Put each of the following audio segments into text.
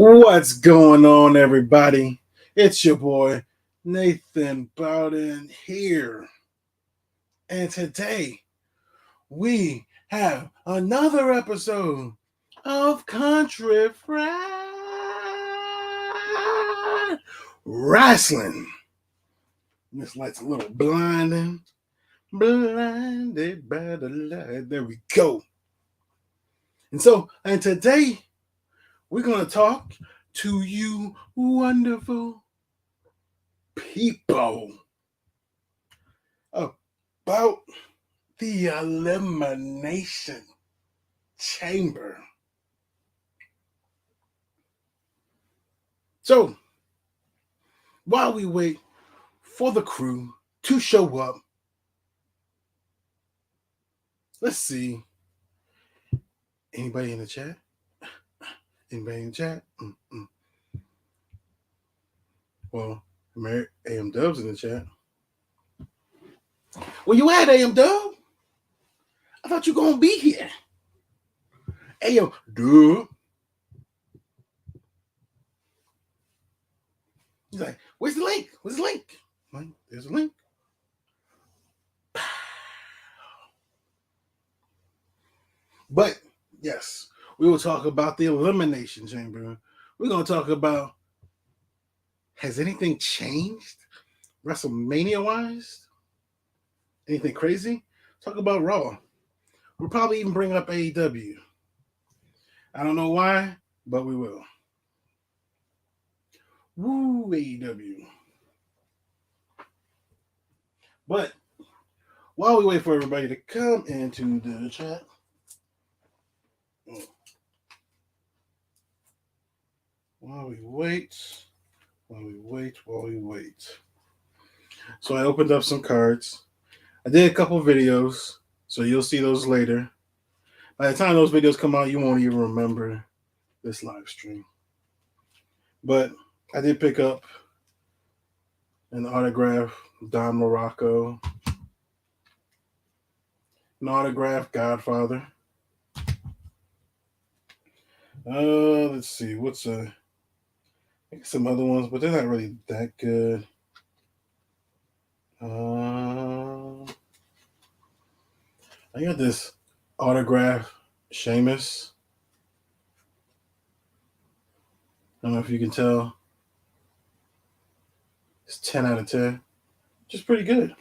What's going on, everybody? It's your boy Nathan Bowden here. And today we have another episode of Country Fried Wrestling. This light's a little blinding. Blinded by the light. There we go. And today we're going to talk to you wonderful people about the Elimination Chamber. So, while we wait for the crew to show up, let's see. Anybody in the chat? Anybody in the chat? Well, AM Dub's in the chat. Where you at, AM Dub? I thought you gonna be here. AM Dub. He's like, where's the link? Where's the link? Like, there's a link. But yes, we will talk about the Elimination Chamber. We're gonna talk about, has anything changed WrestleMania wise? Anything crazy? Talk about Raw. We'll probably even bring up AEW. I don't know why, but we will. Woo, AEW. But while we wait for everybody to come into the chat, while we wait. So I opened up some cards. I did a couple videos, so you'll see those later. By the time those videos come out, you won't even remember this live stream. But I did pick up an autograph Don Morocco, an autograph Godfather. Let's see, I think some other ones, but they're not really that good. I got this autograph Sheamus. I don't know if you can tell. It's 10 out of 10. Which is pretty good.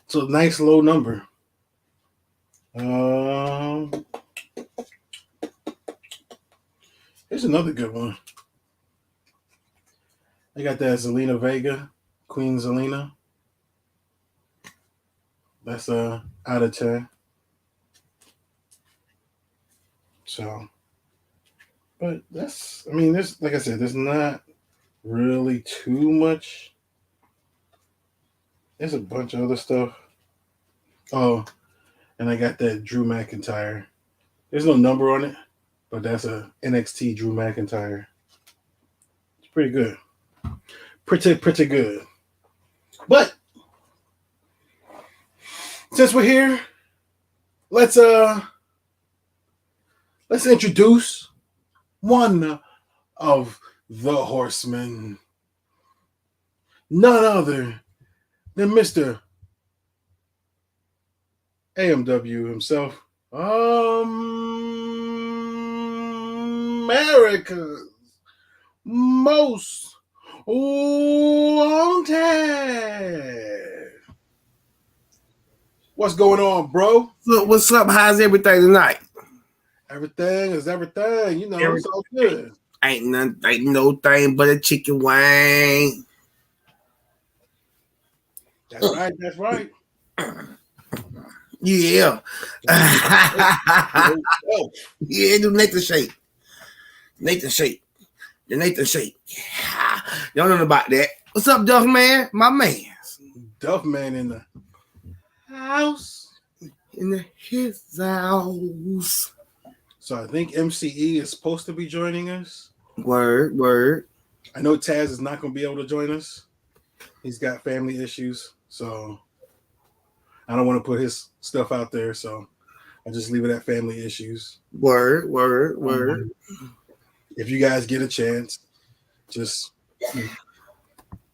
It's a nice low number. Here's another good one. I got that Zelina Vega, Queen Zelina. That's out of 10. So, but there's, like I said, there's not really too much. There's a bunch of other stuff. Oh, and I got that Drew McIntyre. There's no number on it, but that's a NXT Drew McIntyre. It's pretty good. Pretty good. But since we're here, let's introduce one of the Horsemen. None other than Mr. AMW himself. America's most wanted. What's going on, bro? So what's up? How's everything tonight? Everything is everything. You know, it's all good. Ain't no thing but a chicken wing. That's right. Yeah. Yeah, do Nathan shake. The Nathan shake. Yeah. Y'all know about that. What's up, Duff Man? My man. Duff Man in the house. In his house. So I think MCE is supposed to be joining us. Word. I know Taz is not going to be able to join us. He's got family issues, so I don't want to put his stuff out there, so I just leave it at family issues. Word. if you guys get a chance, just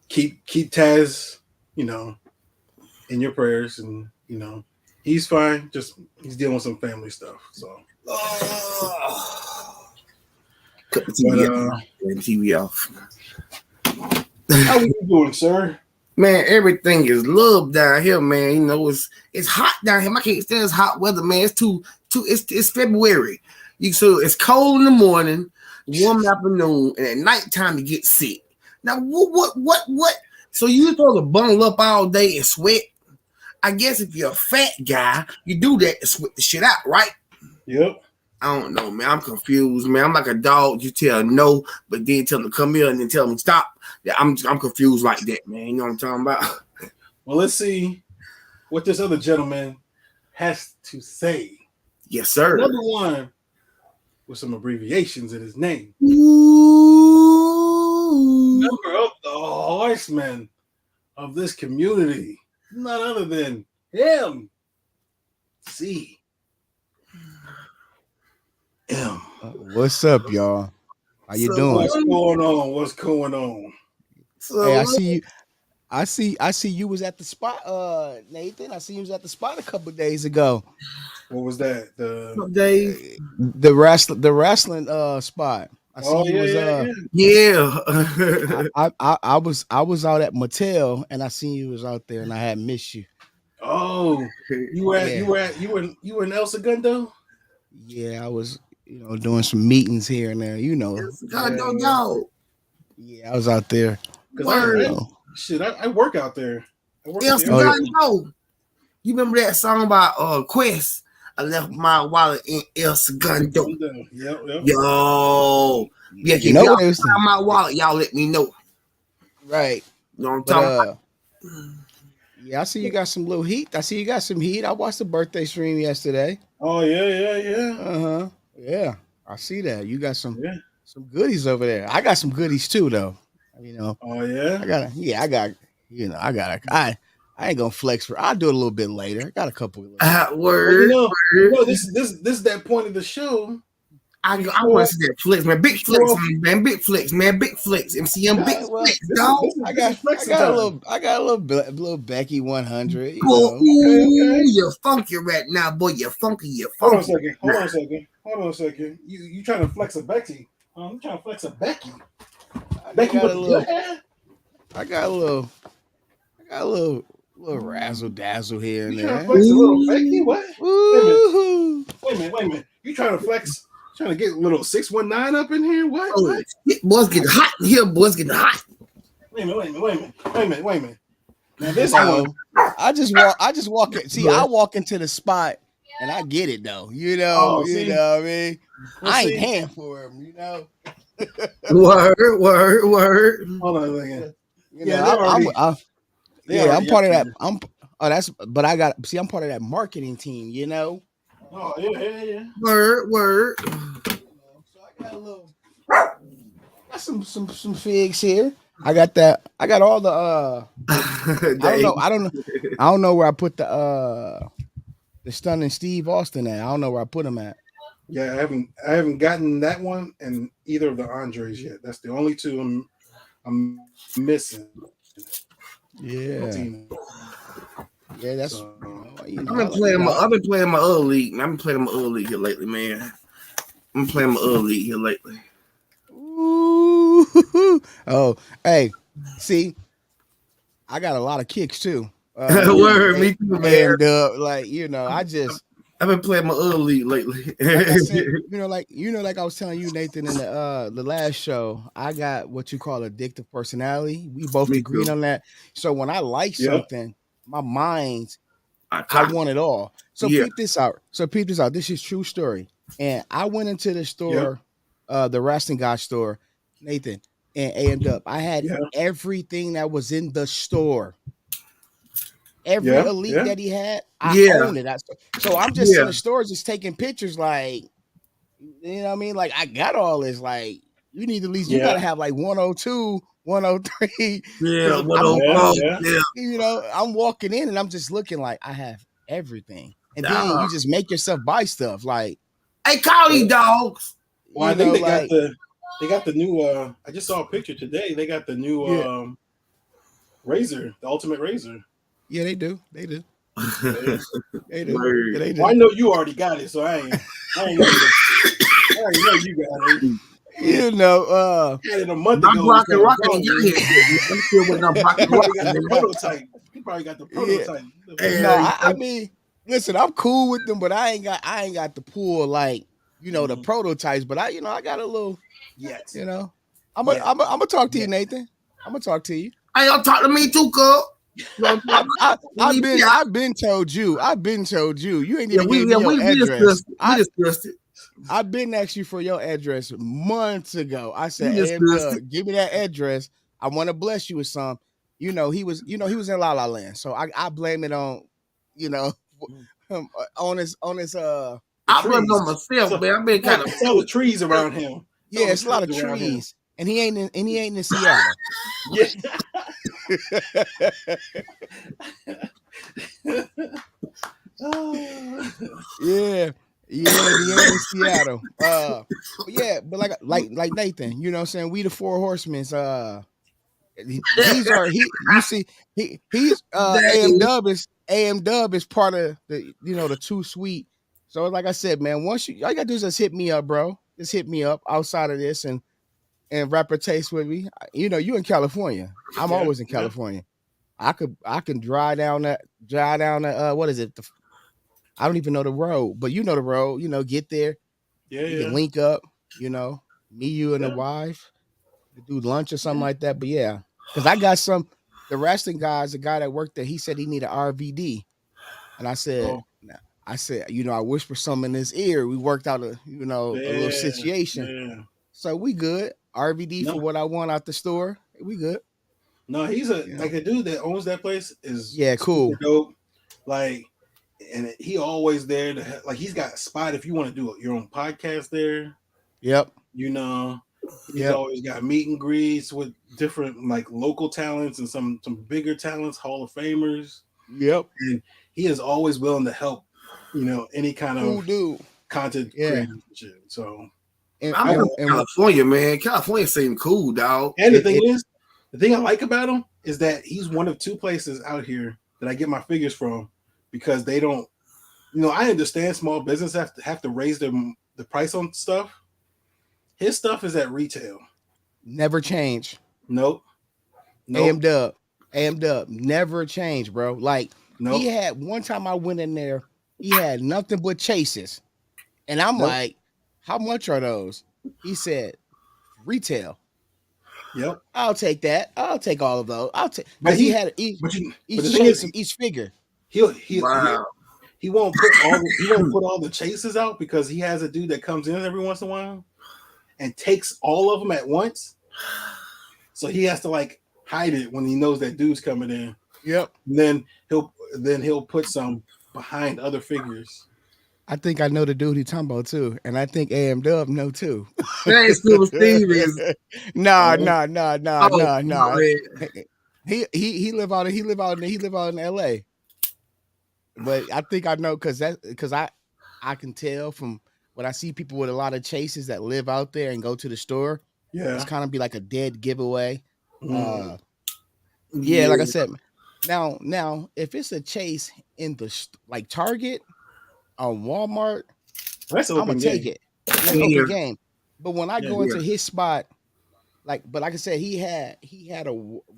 keep Taz, in your prayers, and he's fine. Just he's dealing with some family stuff. So, Cut the but TV off. Turn the TV off. how are you doing, sir? Man, everything is love down here, man. You know, it's hot down here. I can't stand this hot weather, man. It's too it's February. So it's cold in the morning, warm in the afternoon, and at nighttime you get sick. Now what? So you supposed to bundle up all day and sweat? I guess if you're a fat guy, you do that to sweat the shit out, right? Yep. I don't know, man. I'm confused, man. I'm like a dog. You tell no, but then tell them to come here and then tell them stop. Yeah, I'm confused like that, man. You know what I'm talking about? Well, let's see what this other gentleman has to say. Yes, sir. Another one with some abbreviations in his name. Ooh. Member of the horsemen of this community, none other than him. C. M. What's up, y'all? How you doing? What's going on? What's going on? Hey, I see you. I see you was at the spot, Nathan. I see you was at the spot a couple days ago. What was that? The wrestling spot. I see you was I was out at Mattel and I seen you was out there and I had missed you. Oh, you were in El Segundo? Yeah, I was doing some meetings here and there, No. Yeah, I was out there. I work out there. El Segundo. You remember that song by Quest? I left my wallet in El Segundo. Yep. Yo. Yeah, You know what y'all find my wallet, y'all let me know. Right. You know what I'm talking about? Yeah, I see you got some little heat. I see you got some heat. I watched the birthday stream yesterday. Oh, yeah. Uh-huh. Yeah. I see that. You got some goodies over there. I got some goodies too, though. Oh, yeah? I ain't gonna flex I'll do it a little bit later. I got a couple of Word. This is that point of the show. I want to see that flex, man. Big flex, man. Big flex, man. Big flex. MCM, big flex, dog. I got a little Becky 100. Ooh, you're funky right now, boy. You're funky. You're funky. Hold on a second. You trying to flex a Becky? I'm trying to flex a Becky. Becky with the hair? I got a little razzle dazzle here and there. Trying to flex a little Becky? What? Wait a minute. You trying to flex? Trying to get a little 619 up in here? What? Oh, boys getting hot in here. Boys getting hot. Wait a minute. Now this I just walk in. See, I walk into the spot and I get it though. You know what I mean? I ain't paying for him, Word. Hold on a second. I'm part of that. I'm part of that marketing team, Oh, yeah. Word. So I got some figs here. I got all the I don't know where I put the stunning Steve Austin at. I don't know where I put him at. Yeah, I haven't gotten that one and either of the Andres yet. That's the only two I'm missing. Yeah. Yeah, that's. I've been playing my other league. I've been playing my other league here lately, man. Ooh. Oh, hey, see, I got a lot of kicks too. Word, me too, man. And I've been playing my other league lately. Like I said, like I was telling you, Nathan, in the last show, I got what you call addictive personality. We both agreed on that. So when I like something, my mind, I want it all. So peep this out. This is true story. And I went into the store, the wrestling guy store, Nathan, and ended up I had everything that was in the store. Every elite that he had, I owned it. So I'm just in the store, just taking pictures. Like, you know what I mean? Like, I got all this. Like, you need at least you gotta have like 102, 103. Yeah, 104. I'm walking in and I'm just looking like I have everything, and then you just make yourself buy stuff. Like, hey, call these dogs. Well, I think they got They got the new. I just saw a picture today. They got the new Yeah, razor, the ultimate razor. yeah, they do. They do. Yeah. They do. Yeah, Word. they Well, I do. know you already got it, so I ain't even. I already know you got it. You know, Had it a month My ago. Brock and Before I Rock ain't called got you. here yet, man. I'm still waiting on Brock You and Rock. probably got the Man. prototype. You probably got the yeah. prototype. No, Hey, I mean, listen, I'm cool with them, but I ain't got the pull like the Mhm. prototypes. But I got a little, Yet, you know. yet, I'm gonna talk to you, yet. Nathan. I'm gonna talk to you. hey, y'all talk to me too, cuz. I've been Yeah, I've been told you. I've been told you. You ain't yeah, even gave me your we address. discussed it. We discussed it. I've been asked you for your address months ago. I We said, "Hey, discussed it. give me that address. I want to bless you with some." He was in La La Land, so I blame it on, you know, on his The I blame it trees. on myself, man. I've been kind of It's all the trees around him. It's all yeah, the it's a lot of trees around him. trees, and he ain't in Seattle. Yeah. Oh. Yeah, yeah, and he ain't in Seattle. But yeah, but like Nathan, you know what I'm saying? We the four horsemen. These are he you see he's dang. AM Dub is part of the the two suite. So like I said, man, once all you gotta do is just hit me up, bro. Just hit me up outside of this and rap a taste with me. You in California. I'm Yeah, always in yeah, California. I can drive down the what is it? I don't even know the road, but you know the road. Get there. yeah, We can yeah, link up. Me, you, and the yeah, wife. We do lunch or something yeah. like that. But yeah, because I got the wrestling guys. The guy that worked there, he said he needed RVD, and I said, Oh, nah. I said, I whisper something in his ear. We worked out a little yeah, situation, yeah. so we good. RVD No, for what I want out the store. We good. no, he's a You like know. the dude that owns that place is Yeah, super cool. dope. Like, and he always there to like he's got a spot if you want to do your own podcast there. Yep. You know, he's Yep. always got meet and greets with different like local talents and some bigger talents, Hall of Famers, Yep. and he is always willing to help. Any kind Cool of dude. content Yeah. creators and shit. So And I'm I and, from will. and California, man. California seem cool, dog. And the it, thing it is, the thing I like about him is that he's one of two places out here that I get my figures from because they don't. I understand small business have to raise the price on stuff. His stuff is at retail. never change. Nope. AM Nope. Dub. AM Dub never changed, bro. Like he Nope. had one time I went in there, he had nothing but chases. And I'm Nope. like, how much are those? He said, retail. Yep. I'll take that. I'll take all of those. I'll take But because he he, had but the each thing is, chase of each figure. he'll he Wow. he won't put all the chases out because he has a dude that comes in every once in a while and takes all of them at once. So he has to like hide it when he knows that dude's coming in. Yep. And then he'll put some behind other figures. I think I know the dude he's talking about too. And I think AM Dub know too. That ain't Silver Steve is. Nah, Oh, nah, nah, nah, Oh, nah, nah. man. He live out in LA. But I think I know because I can tell from when I see people with a lot of chases that live out there and go to the store, it's yeah. kind of be like a dead giveaway. Mm. Uh yeah, like I Yeah. said, now if it's a chase in like Target or Walmart, That's I'm gonna open take game. it. That's Yeah. open game. But when I Yeah. go Yeah. into his spot, but like I said, he had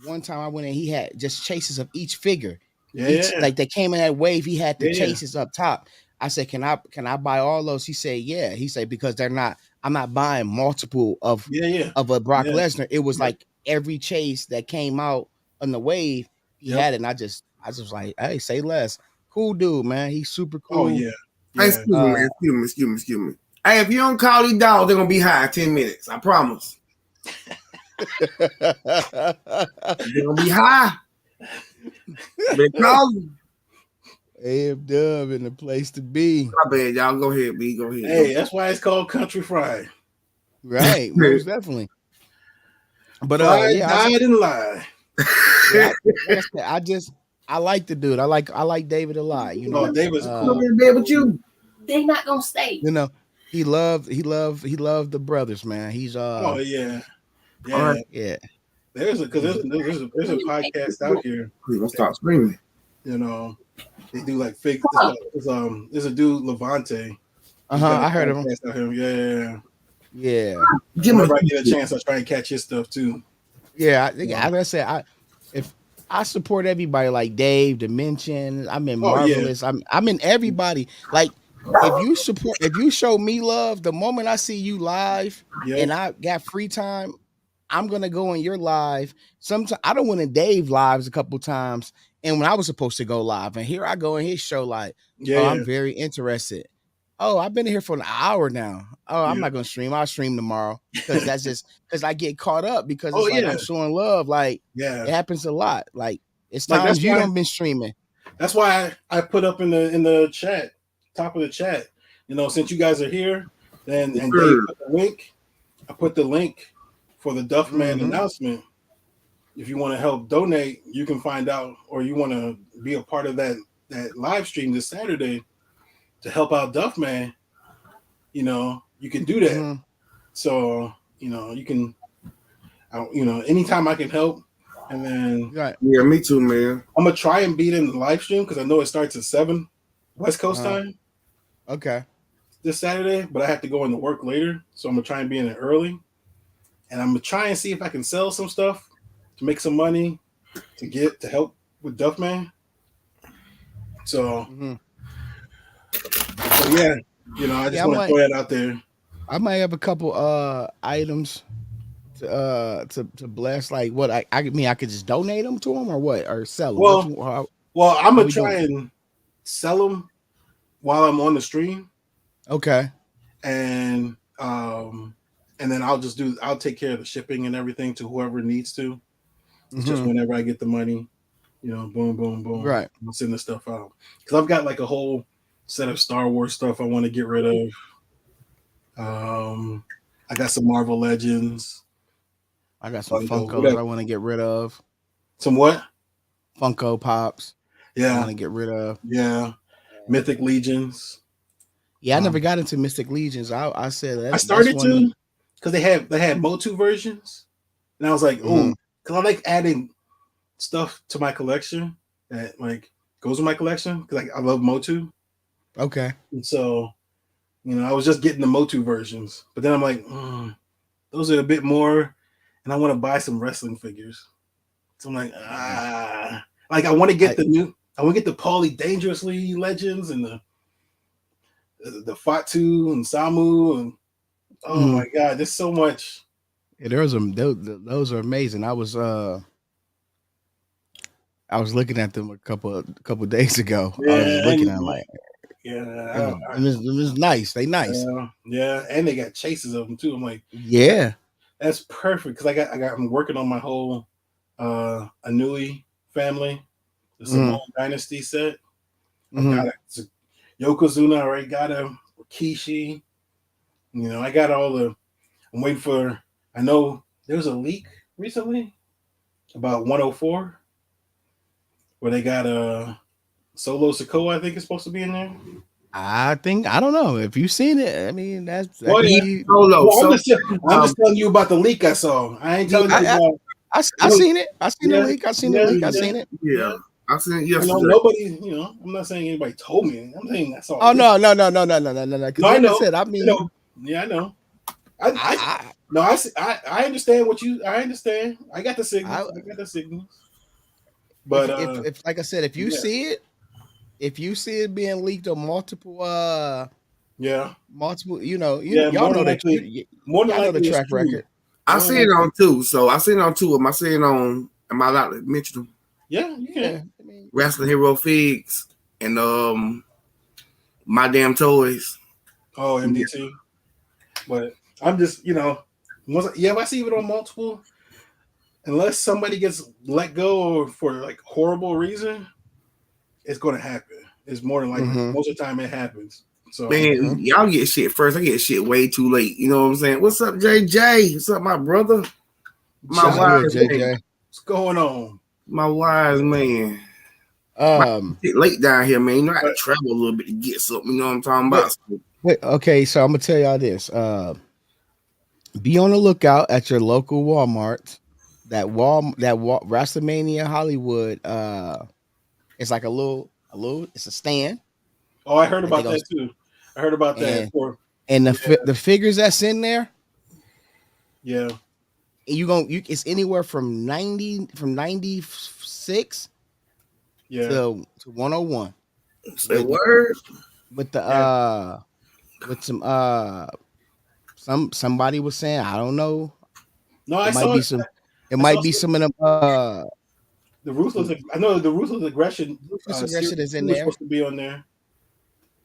one time I went in, he had just chases of each figure. Yeah. Each Yeah. like they came in that wave, he had the Yeah. Yeah. chases up top. I said, can I buy all those? He said, yeah. He said, because I'm not buying multiple Yeah. Yeah. of a Brock Yeah. Lesnar. It was Yep. like every chase that came out on the wave, he Yep. had it. And I just like, hey, say less. Cool dude, man. He's super Oh cool. yeah. Hey, Yeah. excuse me, man. Excuse me. Hey, if you don't call these dogs, they're gonna be high in 10 minutes. I promise. They're gonna be high. They call them. AM Dub in the place to be. My bad, y'all. Go ahead, B. Go ahead. Hey, that's why it's called country fried. Right, most definitely. But Fried, yeah, died, and lied. yeah, like I said, I like the dude. I like David a lot. Oh, David's a Go cool, to bed with cool dude. you. They not gonna stay. You know, he loved the brothers, man. He's Oh yeah, All yeah. right, yeah. There's a because He's there's a podcast out here. please don't stop screaming. You know, they do like fake. There's a dude Levante. He's got a I heard of him. podcast out here. Yeah. Yeah. Give him Whenever I a get a chance, I try and catch his stuff too. Yeah, Yeah. as I said, if I support everybody like Dave, Dimension, I'm in Oh yeah, Marvelous, I'm in everybody. Like if you show me love, the moment I see you live yeah, and I got free time, I'm gonna go in your live. Sometimes I don't went in Dave lives a couple times, and when I was supposed to go live, and here I go in his show, like, yeah, oh, yeah, I'm very interested. Oh, I've been here for an hour now. Oh, I'm yeah. not gonna stream. I'll stream tomorrow because that's just because I get caught up because Oh it's like yeah, I'm showing love. Like yeah. it happens a lot. Like it's Like times you don't been streaming. that's why I put up in the chat, top of the chat. You know, since you guys are here, then and Dave Sure. put the link. I put the link for the Duffman Mhm. announcement. If you want to help donate, you can find out, or you want to be a part of that live stream this Saturday to help out Duffman. You know, you can do that. Mhm. So you know, you can, you know, anytime I can help, and then Right. Yeah, me too, man. I'm gonna try and beat in the live stream because I know it starts at 7 West Coast Uh-huh. time Okay. this Saturday, but I have to go into work later, so I'm gonna try and be in it early, and I'm gonna try and see if I can sell some stuff to make some money to help with Duffman. So, Mhm. so yeah, you know, I just Yeah, I want to might throw that out there. I might have a couple items to bless. Like what I mean, I could just donate them to him or what or sell them. Well, well, I'm how gonna we try doing? and sell them while I'm on the stream, Okay. and then I'll take care of the shipping and everything to whoever needs to. Just Mhm. whenever I get the money, you know, boom, boom, boom, Right. I'll send the stuff out because I've got like a whole set of Star Wars stuff I want to get rid of. I got some Marvel Legends. I got some You know, Funkos whatever. I want to get rid of. Some what? Funko Pops I Yeah, want to get rid of. yeah. Mythic Legions. Yeah, I Um, never got into Mystic Legions. I said I that's started one of them. to because they had Motu versions, and I was like, oh, Mhm. because I like adding stuff to my collection that like goes with my collection because like I love Motu, Okay. and so you know I was just getting the Motu versions, but then I'm like, those are a bit more, and I want to buy some wrestling figures. So I'm like, like I want to get I the new, I want to get the Paulie Dangerously Legends and the Fatu and Samu and oh mhm. my god, there's so much. Yeah, those are amazing. I was looking at them a couple days ago. I was Yeah, just looking and at 'em like, yeah, it was nice. They nice. yeah, and they got chases of them too. I'm like, Yeah. that's perfect because I'm working on my whole Anui family, the Samoan Mhm. Dynasty set. I've got Mhm. it. Yokozuna, I already got him. Kishi, you know, I got all the. I'm waiting for. I know there was a leak recently about 104 where they got a Solo Sokoa. I think is supposed to be in there. I think I don't know if you've seen it. I mean, that Well, could yeah. be. Solo. Well, So I'm um, just telling you about the leak I saw. I ain't yeah, telling you about. I No, seen it. I seen the yeah, leak. I seen the yeah, leak. I yeah, seen it. yeah. yeah. I seen it You know, yesterday. nobody. You know, I'm not saying anybody told me. I'm saying I saw. Oh Leak. no. Because No, I like I know. said, I I mean, know. Yeah, I know. I I no, I understand what you. I understand. I got the I, signals. I got the signals. But if like I said, yeah, if you see it being leaked on yeah, multiple, yeah. y'all know that More than y'all know the likely, it's track true. record. I More than seen it likely, on two. So I seen it on two. Am I seeing on? Am I allowed to mention them? yeah, you Yeah, can. I mean, Wrestling Hero Figs and My Damn Toys. Oh, Yeah. MDT. But I'm just, you know, if I see it on multiple, unless somebody gets let go for like horrible reason, it's going to happen. It's more than likely. mhm, Most of the time, it happens. So Man, mhm. y'all get shit first. I get shit way too late. You know what I'm saying? What's up, JJ? What's up, my brother? My What's Johnny, good, wise man. JJ? what's going on? My wise man. My Um, shit late down here, man. You know, I got to But travel a little bit to get something. You know what I'm talking but about? So, Wait, okay, so I'm gonna tell y'all this. Be on the lookout at your local Walmart. WrestleMania Hollywood. It's like a little. It's a stand Oh, I heard that they about go that too. I heard about that. and For and yeah, the figures that's in there. yeah, It's anywhere from 96 yeah, to 101 Say with word. with the yeah. with somebody was saying, I don't know, No, it I might saw be it. some, it I saw might be some of them the ruthless. I know the ruthless aggression Ruthless series Aggression is in 2 was there. supposed to be on there.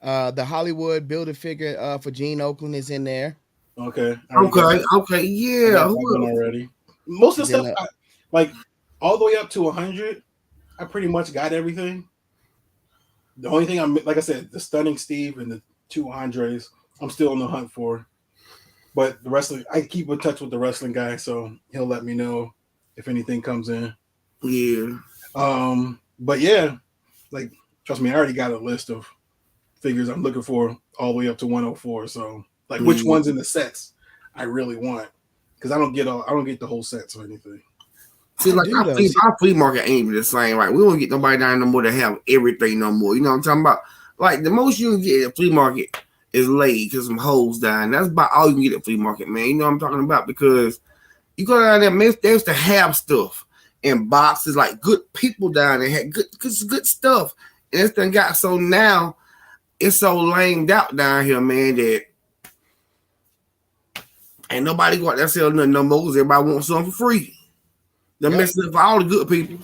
The Hollywood Build a Figure for Gene Oakland is in there. Okay, I already got Okay, that. okay, I yeah. got that one already. Most of And the then stuff, like all the way up to 100, I pretty much got everything. The only thing I'm like I said, the stunning Steve and the two Andres, I'm still on the hunt for. But the wrestling, I keep in touch with the wrestling guy, so he'll let me know if anything comes in. Yeah. But yeah, like trust me, I already got a list of figures I'm looking for all the way up to 104. So like which Yeah. ones in the sets I really want because I don't get the whole sets or anything. See, I like do though. See, our flea market ain't even the same, right? We don't get nobody down no more to have everything no more. You know what I'm talking about? Like the most you can get at flea market is laid because some hoes down. That's about all you can get at flea market, man. You know what I'm talking about? Because you go down there, man, they used to have stuff in boxes, like good people down there had good stuff. And this thing got so now it's so lamed out down here, man, that ain't nobody go out there selling nothing no more because everybody wants something for free. They're yep, messing up for all the good people.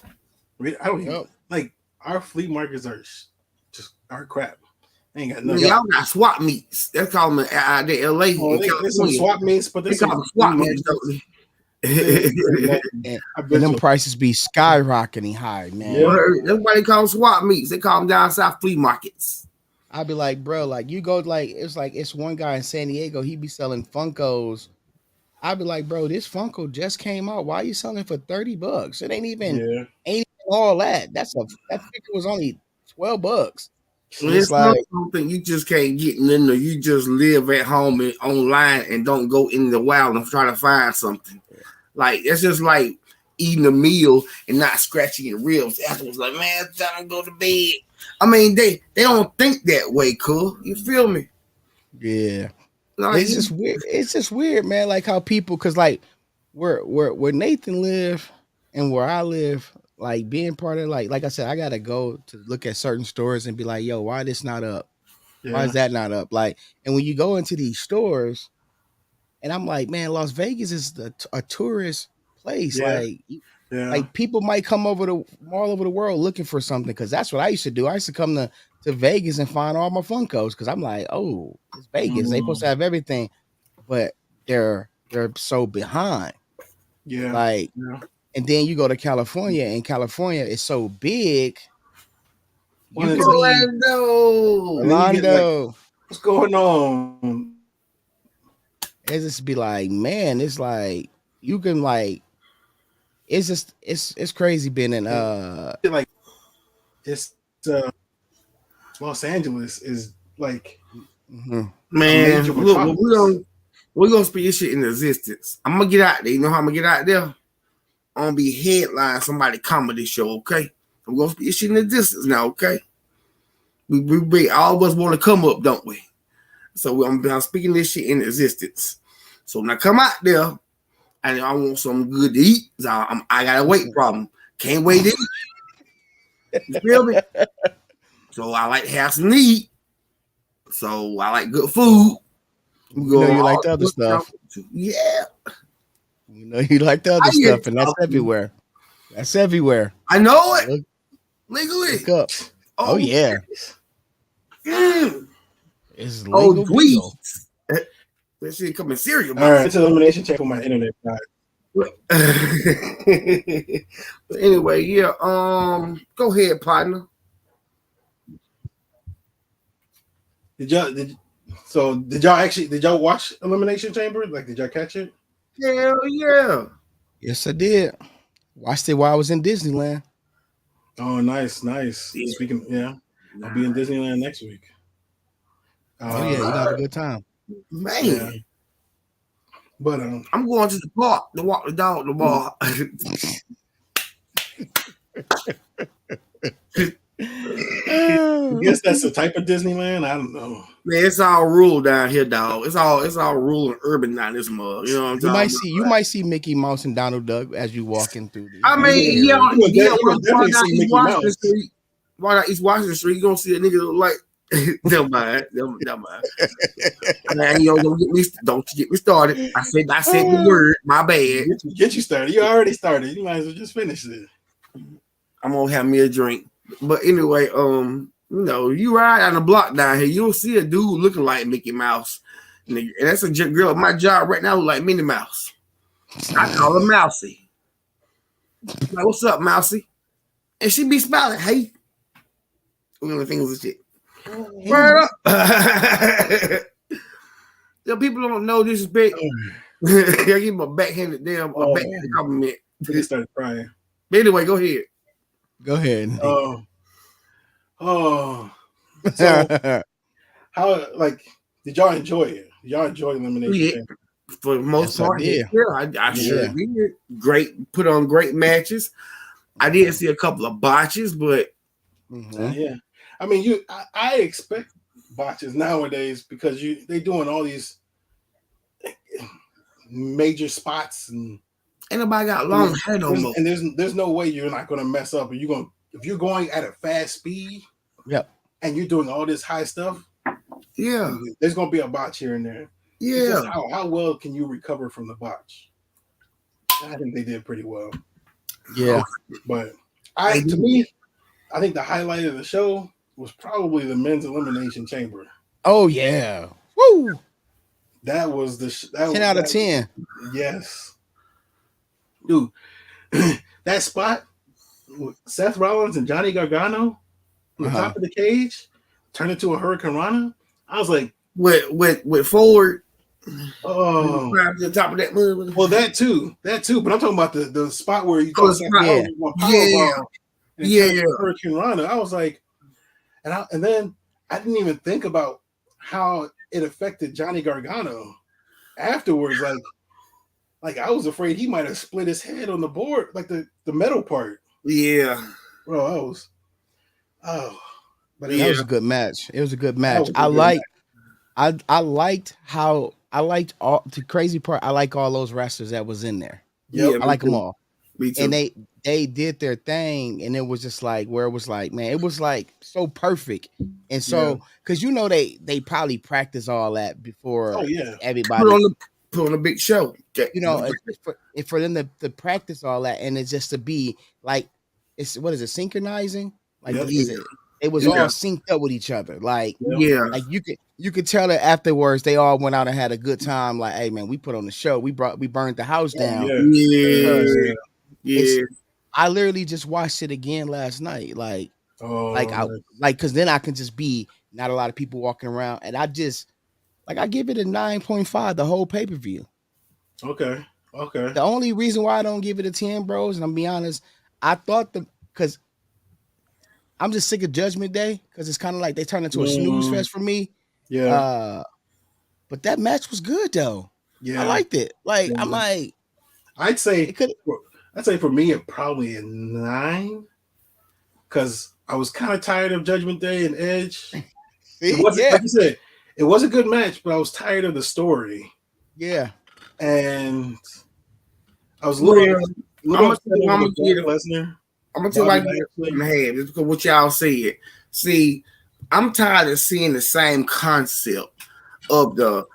I don't even yep, like our flea markets are just our crap. They ain't got Man, nothing. yep. y'all got swap meets. That's called them out there, LA Oh, in there's some California. swap meets, but They there's call some them flea swap meets, markets. don't There they? ain't nothing. And, I've and been them to. prices be skyrocketing high, man. Yeah, Word. That's why they call them swap meets. They call them down south flea markets. I'd be like, bro, like you go like it's one guy in San Diego, he be selling Funkos. I'd be like, bro, this Funko just came out. Why are you selling for $30? It yeah, ain't even all that. That figure was only $12. And And it's it's not like, something you just can't get in there. You just live at home and online and don't go in the wild and try to find something. Like it's just like eating a meal and not scratching your ribs. Afterwards, like, man, it's time to go to bed. I mean, they don't think that way, cool. You feel me? yeah. Like, It's just weird. It's just weird, man. Like how people, cause like where Nathan live and where I live, like being part of like I said, I gotta go to look at certain stores and be like, yo, why this not up? Why is yeah, that not up? Like, and when you go into these stores, and I'm like, man, Las Vegas is a tourist place. yeah, yeah. Like people might come over to from all over the world looking for something because that's what I used to do. I used to come to Vegas and find all my Funkos because I'm like, oh, it's Vegas. They supposed to Mm, have everything, but they're so behind. yeah, Like, yeah. and then you go to California, and California is so big. You One could into be Orlando. and then you get like, Orlando. what's going on? It just be like, man, it's like you can like it's crazy being in Like it's Los Angeles is like mhm. a Man, major look, metropolis. we're gonna speak this shit in existence. I'm gonna get out there. You know how I'm gonna get out there? I'm gonna be headline somebody comedy show, okay? I'm gonna speak this shit in the distance now, okay? We all of us want to come up, don't we? So I'm speaking this shit in existence. So when I come out there and I want something good to eat, so I got a weight problem. Can't wait to eat. You feel me? So I like to have some to eat. So I like good food. We We know go you like all the other stuff. yeah. We know you like the I other get stuff, and that's talking. everywhere. That's everywhere. I know it Look legally. up. Oh Oh, yeah, mm. it's Oh, legal bill. tweets. That shit coming cereal All right, box. it's Elimination Chamber for my internet. But anyway, yeah. Go ahead, partner. Did did y'all actually did y'all watch Elimination Chamber? Like did y'all catch it? Hell yeah. Yes, I did. Watched it while I was in Disneyland. Oh, nice, nice. Yeah. Speaking, yeah, I'll Nah. be in Disneyland next week. Oh yeah, you gonna have a good time. Man. Yeah. But I'm going to the park to walk the dog the ball. I guess that's the type of Disneyland. I don't know. Man, it's all rural down here, dog. It's all rural and urban down this mug. You know what I'm talking about? You might see Mickey Mouse and Donald Duck as you walking through. I mean, You gonna definitely down see East Mickey Washington Mouse. Street. Why not East Washington Street? You gonna see a nigga look like never mind. Man, you don't get me started. I said the word. My bad. Get you started. You already started. You might as well just finish it. I'm gonna have me a drink. But anyway, you ride on the block down here, you'll see a dude looking like Mickey Mouse. And that's a girl. My job right now look like Minnie Mouse. I call her Mousy. Like, what's up, Mousy? And she be smiling. Hey. Things and shit. Word up. People don't know disrespect. I give him a backhanded backhanded compliment. They started crying. But anyway, go ahead. Go ahead. So how did y'all enjoy it? Y'all enjoy Elimination Chamber? For the most part, I sure did. Great, put on great matches. I did see a couple of botches, but yeah. I mean, I expect botches nowadays because they doing all these major spots and ain't nobody got long hair no more. And there's no way you're not going to mess up. If you're going at a fast speed, yep, and you're doing all this high stuff, yeah, there's going to be a botch here and there. Yeah, how well can you recover from the botch? I think they did pretty well. Yeah, but I think the highlight of the show was probably the men's elimination chamber. Oh yeah, woo! That was 10 out of 10. Yes, dude, that spot with Seth Rollins and Johnny Gargano on the top of the cage turned into a Hurricane Rana. I was like, with Ford. Oh, to the top of that move. Well, that too. But I'm talking about the spot where you Hurricane Rana. I was like, and then I didn't even think about how it affected Johnny Gargano afterwards. Like I was afraid he might have split his head on the board, like the metal part. Yeah, bro, but that was a good match. It was a good match. I liked all the crazy part. I like all those wrestlers that was in there. Yeah, I like them all. Me too. And they did their thing, and it was just like where it was like, man, it was like so perfect. And so because they probably practice all that before everybody put on a big show. For them to practice all that, and it's just to be like, it's what is it, synchronizing? Like it was all synced up with each other. Like like you could tell that afterwards they all went out and had a good time. Like, hey man, we put on the show. We burned the house down. I literally just watched it again last night. Because then I can just be not a lot of people walking around, and I give it a 9.5 the whole pay-per-view. Okay. The only reason why I don't give it a 10, bros, and I'm be honest, I thought because I'm just sick of Judgment Day because it's kind of like they turned into a snooze fest for me. Yeah. But that match was good though. Yeah, I liked it. I'm like, I'd say for me it probably a 9 because I was kind of tired of Judgment Day and Edge. It wasn't like you said, it was a good match, but I was tired of the story. Yeah, and I was looking. I'm gonna tell you why you in the head. It's because what y'all said. See, I'm tired of seeing the same concept of the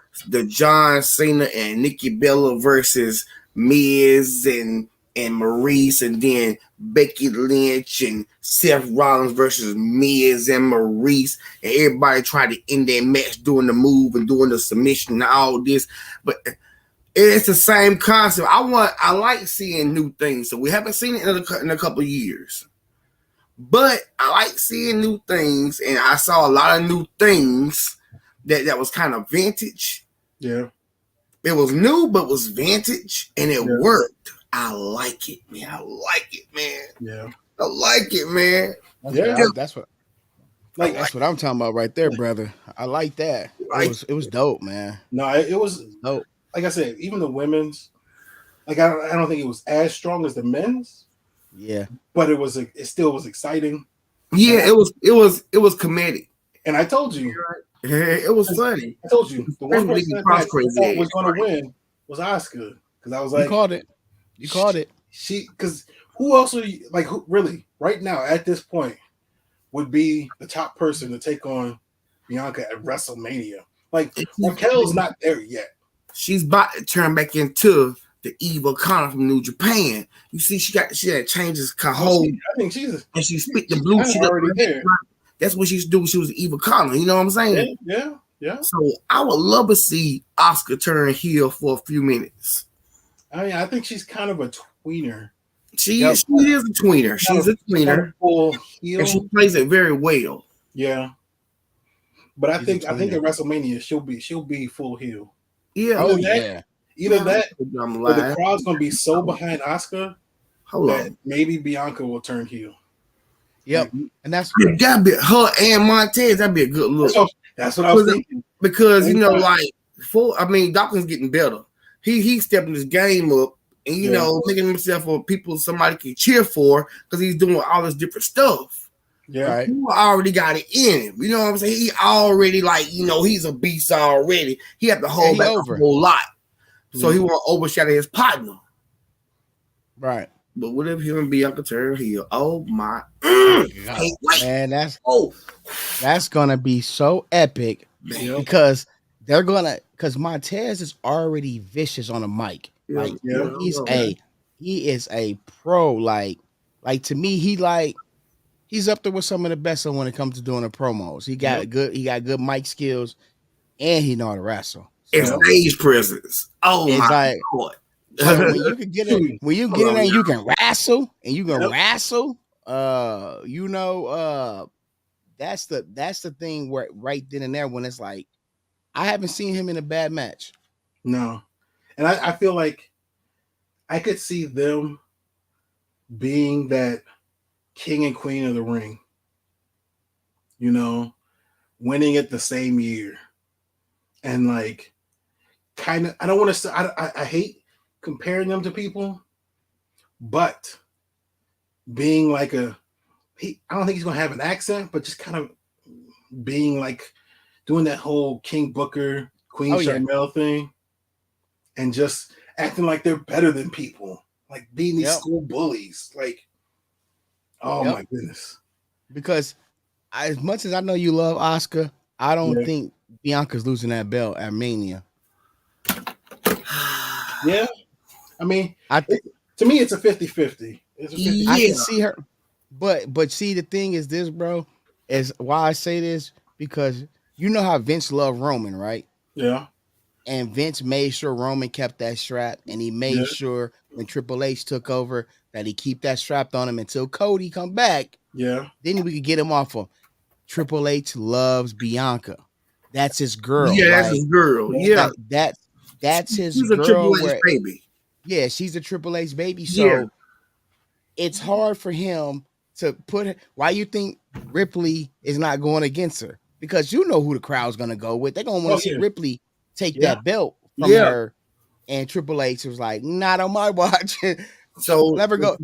John Cena and Nikki Bella versus Miz and Maurice, and then Becky Lynch and Seth Rollins versus Miz and Maurice, and everybody tried to end their match doing the move and doing the submission and all this, but it's the same concept. I like seeing new things, so we haven't seen it in a couple of years, but I like seeing new things, and I saw a lot of new things that was kind of vintage. Yeah, it was new, but was vintage, and it worked. I like it, man. Yeah, I like it, man. Yeah, that's what. Like That's what I'm talking about right there, brother. I like that. Like, It was dope, man. no, it was It was dope. like I said, even the women's. Like I don't think it was as strong as the men's, Yeah. but it still was exciting. yeah, And it was comedic. I told you, It was funny. I told you, the one Especially person the that I cross crazy thought was ass, going to right? win was Oscar because I was You like, called it. You called it. she because who else would like who really right now at this point would be the top person to take on Bianca at WrestleMania? Like Raquel's not there yet. She's about to turn back into the evil Connor from New Japan. You see, she had changes her whole, I think she's and she spit the blue kinda shit up. already there. That's what she used to do when she was the evil Connor. You know what I'm saying? Yeah. So I would love to see Oscar turn heel for a few minutes. I mean, I think she's kind of a tweener. She is a tweener. She's a tweener, full heel. and she plays it very well. Yeah, but I She's think a at tweener. WrestleMania she'll be full heel. Yeah. Oh that- yeah. Either that I'm or the lying. crowd's gonna be so behind Oscar Hold that on. maybe Bianca will turn heel. Yep. And that's That'd be her and Montez. That'd be a good look. That's what I was thinking. Because Dawkins getting better. He's stepping his game up and making himself somebody can cheer for because he's doing all this different stuff. Yeah, right. He already got it in him. You know what I'm saying? He already he's a beast already. He had to hold back a whole lot. So he won't overshadow his partner. Right. But what if him and Bianca turn heel? Oh my Man, that's gonna be so epic because because Montez is already vicious on the mic. Like he is a pro. Like to me, he's up there with some of the best when it comes to doing the promos. He got good mic skills and he know how to wrestle. It's stage presence. Oh my God. Like when you can get it, and you can wrestle, that's the thing where right then and there when it's like I haven't seen him in a bad match. No, and I feel like I could see them being that king and queen of the ring. Winning it the same year, and like kind of I don't want to say I hate comparing them to people, but being like I don't think he's gonna have an accent, but just kind of being like doing that whole King Booker, Queen Sharmell thing, and just acting like they're better than people, like being these school bullies. Like, my goodness. Because as much as I know you love Oscar, I don't think Bianca's losing that belt at Mania. Yeah. I mean, to me, it's a 50-50. It's a 50-50. I can see her. But see, the thing is this, bro, is why I say this, because you know how Vince loved Roman, right? Yeah. And Vince made sure Roman kept that strap, and he made sure when Triple H took over that he keep that strapped on him until Cody come back. Yeah. Then we could get him off of. Triple H loves Bianca. That's his girl. Yeah, that's his girl. Yeah. That's his she's girl. A Triple H baby. Yeah, she's a Triple H baby. So it's hard for him to put her. Why you think Ripley is not going against her? Because you know who the crowd's gonna go with. They're gonna want to see Ripley take that belt from her. And Triple H was like, not on my watch. So let her go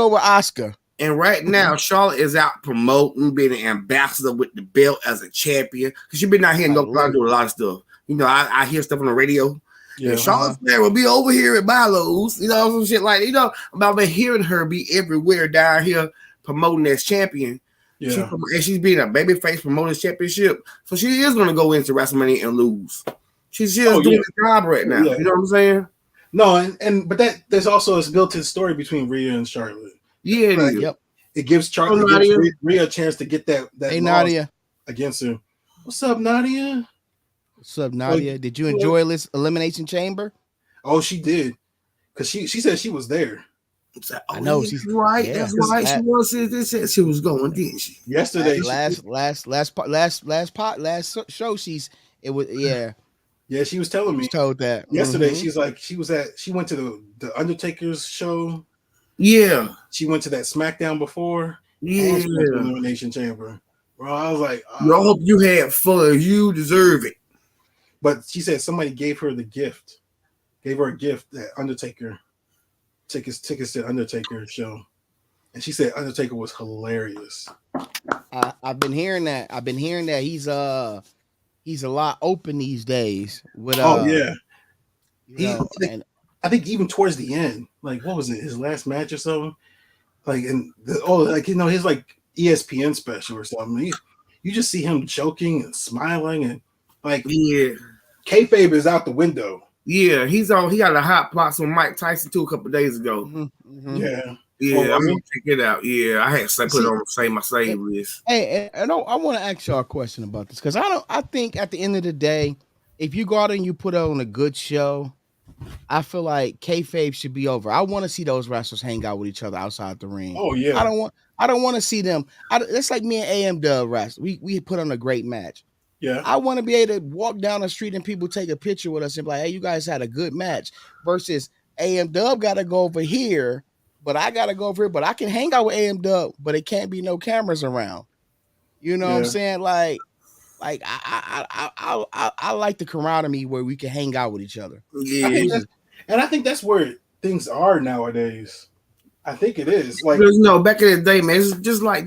with Oscar. And right now, Charlotte is out promoting, being an ambassador with the belt as a champion. Because she's been out here in North Carolina doing a lot of stuff. I hear stuff on the radio. Yeah, Charlotte's Flair will be over here at Milo's, some shit like I've been hearing her be everywhere down here promoting as champion. Yeah, and she's being a babyface promoting championship, so she is going to go into WrestleMania and lose. She's doing the job right now. You know what I'm saying? No, but there's also a built-in story between Rhea and Charlotte. Yeah, it gives Rhea a chance to get that hey, Nadia against her. What's up, Nadia? What's up, Nadia? Did you enjoy this Elimination Chamber? Oh, she did. Because she said she was there. I know she's right. Yeah. That's why she was she was going, didn't she? Yesterday, last show. Yeah, she was telling me. Told that yesterday. She's like she went to the Undertaker's show. Yeah, she went to that SmackDown before. Yeah, and she went to Elimination Chamber. bro. I was like, I hope you had fun. You deserve it. But she said somebody gave her a gift that Undertaker tickets to Undertaker show, and she said Undertaker was hilarious. I've been hearing that. He's a lot open these days with Oh yeah, you he. know, and I think even towards the end, like what was it, his last match or something? Like his like ESPN special or something. You just see him joking and smiling and like Yeah. kayfabe is out the window. Yeah, he's on. He got a hot box with Mike Tyson too a couple days ago. Mm-hmm. Yeah, yeah. I'm gonna check it out. Yeah, I had to put it on my save list. Hey, I want to ask y'all a question about this because I think at the end of the day, if you go out and you put on a good show, I feel like kayfabe should be over. I want to see those wrestlers hang out with each other outside the ring. Oh yeah. I don't want to see them. It's like me and AM Dub wrestle. We put on a great match. Yeah. I want to be able to walk down the street and people take a picture with us and be like, hey, you guys had a good match. Versus AM Dub got to go over here, but I got to go over here. But I can hang out with AM Dub, but it can't be no cameras around. You know what I'm saying? Like I like the camaraderie where we can hang out with each other. Yeah, I think that's where things are nowadays. I think it is. Like back in the day, man, it's just like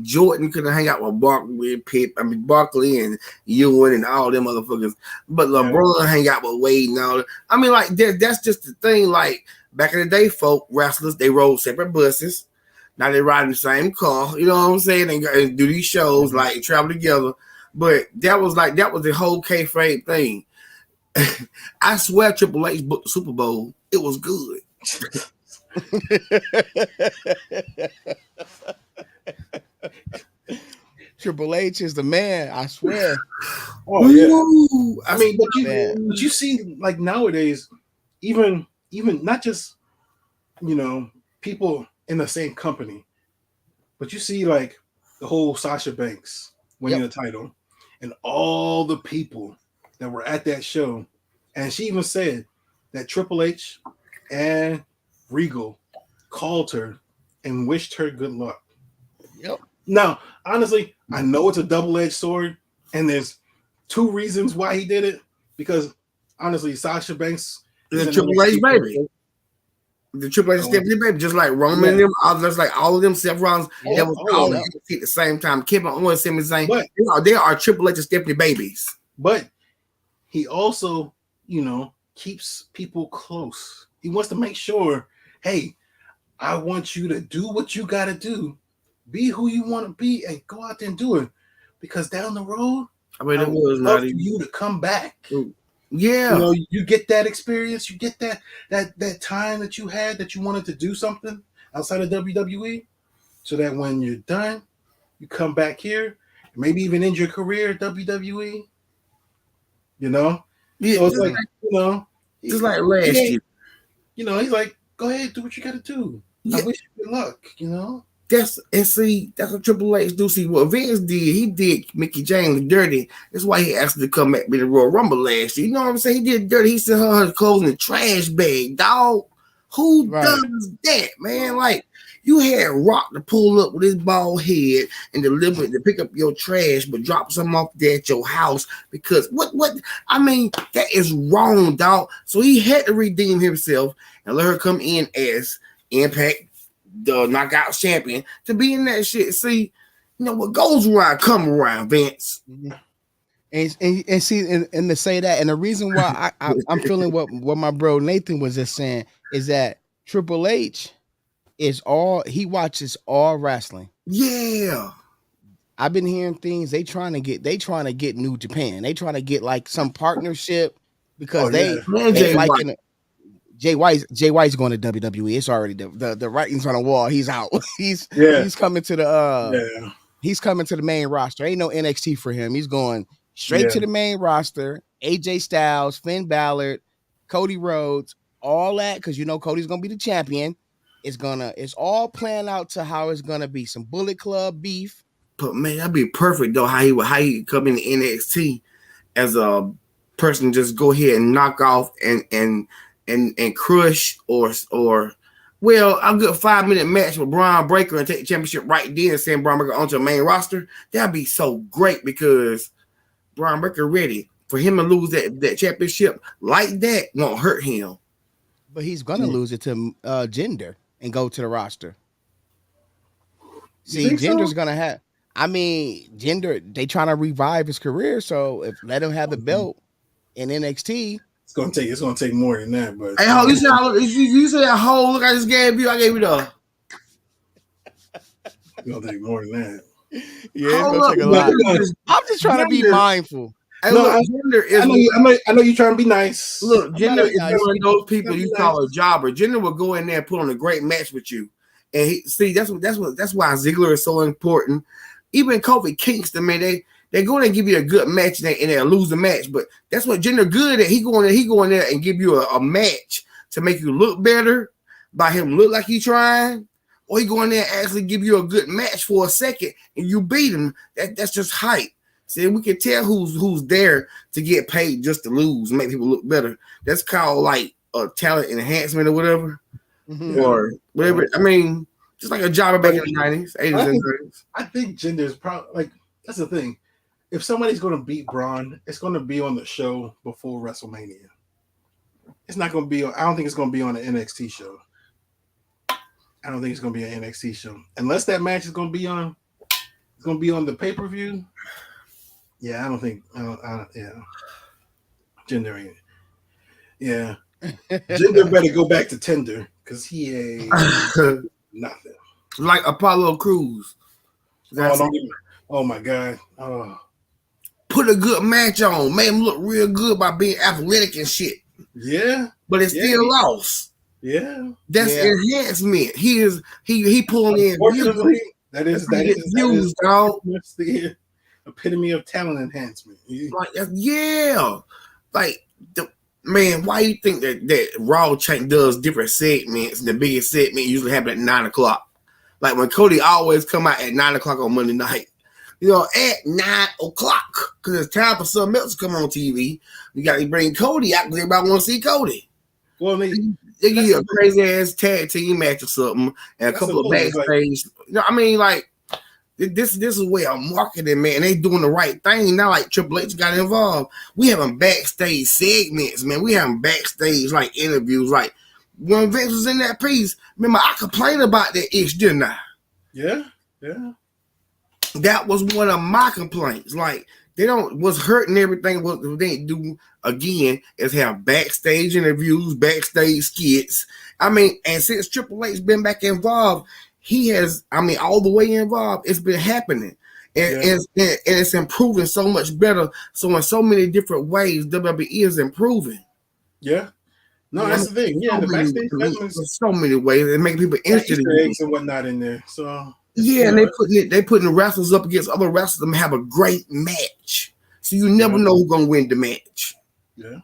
Jordan could hang out with Barkley and Ewan and all them motherfuckers. But LeBron hang out with Wade and all that. I mean, like that's just the thing. Like back in the day, folk wrestlers, they rode separate buses. Now they ride in the same car, you know what I'm saying, and do these shows, like travel together. But that was the whole kayfabe thing. I swear Triple H booked the Super Bowl. It was good. Triple H is the man, I swear. Oh yeah. I mean, but you see, like nowadays, even not just people in the same company, but you see like the whole Sasha Banks winning the title, and all the people that were at that show, and she even said that Triple H and Regal called her and wished her good luck. Yep. Now, honestly, I know it's a double-edged sword, and there's two reasons why he did it. Because honestly, Sasha Banks is a Triple H baby. The Triple H Stephanie baby, just like Roman and them, just like all of them, Seth Rollins, that was all at the same time. Kevin Owens, Sami Zayn, they are Triple H and Stephanie babies. But he also, keeps people close. He wants to make sure, hey, I want you to do what you got to do, be who you want to be, and go out there and do it. Because down the road, I would love for you to come back. Yeah, you get that experience, you get that time that you had that you wanted to do something outside of WWE, so that when you're done, you come back here, maybe even end your career at WWE. Yeah, so it's like just like last year. He's like, go ahead, do what you got to do. Yeah. I wish you good luck. That's what Triple H do. See what Vince did. He did Mickey James dirty. That's why he asked her to come back with the Royal Rumble last year. You know what I'm saying? He did dirty. He sent her clothes in a trash bag, dog. Who does that, man? Like you had Rock to pull up with his bald head and deliver to pick up your trash, but drop something off there at your house because what? I mean, that is wrong, dog. So he had to redeem himself and let her come in as Impact, the Knockout champion, to be in that shit. See, what goes around come around, Vince. Mm-hmm. And see, and to say that, and the reason why I'm feeling what my bro Nathan was just saying is that Triple H he watches all wrestling. Yeah. I've been hearing things they trying to get New Japan. They trying to get like some partnership because they like Jay White's going to WWE. It's already the writing's on the wall. He's out. He's coming to the he's coming to the main roster. Ain't no NXT for him. He's going straight to the main roster. AJ Styles, Finn Balor, Cody Rhodes, all that because Cody's gonna be the champion. It's all planned out to how it's gonna be some Bullet Club beef. But man, that'd be perfect though. How he come in NXT as a person, just go ahead and knock off and crush or Well, a good 5-minute match with Braun Breaker and take the championship right then and send Braun Breaker onto the main roster. That'd be so great because Braun Breaker ready for him to lose that championship like that won't hurt him. But he's gonna lose it to Gender and go to the roster. See, Gender's so? gonna have. I mean, Gender. They trying to revive his career, so if let him have the belt in NXT. It's gonna take more than that. But Hey, you see that whole look I just gave you? I gave you the. It's gonna take more than that. Yeah, it's gonna take a lot. I'm just trying to be mindful. Hey, no, look, Gender is. I know you're trying to be nice. Look, Gender is one of those people you call a jobber. Gender will go in there and put on a great match with you, and that's why Ziggler is so important. Even Kofi Kingston, man, they go in and give you a good match and they'll lose the match, but that's what Gender good at. He go in there and give you a match to make you look better by him look like he's trying, or he go in there and actually give you a good match for a second and you beat him. That's just hype. See, we can tell who's there to get paid just to lose, make people look better. That's called like a talent enhancement or whatever, or whatever. I mean, just like a jobber back in the 90s, 80s, and 30s. I think Gender's probably like that's the thing. If somebody's going to beat Braun, it's going to be on the show before WrestleMania. It's not going to be on. I don't think it's going to be on an NXT show. I don't think it's going to be an NXT show unless that match is going to be on. It's going to be on the pay-per-view. Yeah, I don't think. Yeah, Gender ain't. Yeah, Gender better go back to Tinder because he ain't nothing. Like Apollo Crews. Oh my God. Oh. Put a good match on, made him look real good by being athletic and shit. Yeah, but it's still lost. Yeah, that's enhancement. He pulling in. That is dog. That's the epitome of talent enhancement. Like man, why you think that Raw Chain does different segments and the biggest segment usually happen at 9:00? Like when Cody always come out at 9:00 on Monday night. At 9:00 because it's time for something else to come on TV. You got to bring Cody out because everybody want to see Cody. Well, they give you a crazy ass tag team match or something and a couple of backstage. I mean, like this is where I'm marketing, man. They doing the right thing now. Like Triple H got involved. We having backstage segments, man. We having backstage like interviews. Like when Vince was in that piece, remember I complained about that ish, didn't I? Yeah. That was one of my complaints. Like was hurting everything. What they do again is have backstage interviews, backstage skits. I mean, and since Triple H been back involved, he has. I mean, all the way involved. It's been happening, and it's improving so much better. So in so many different ways, WWE is improving. Yeah. No, that's the thing. Yeah, the backstage segments, so many ways it make people interested in eggs and whatnot in there. So. Yeah, and they putting the wrestlers up against other wrestlers and have a great match. So you never know who's gonna win the match. Yeah.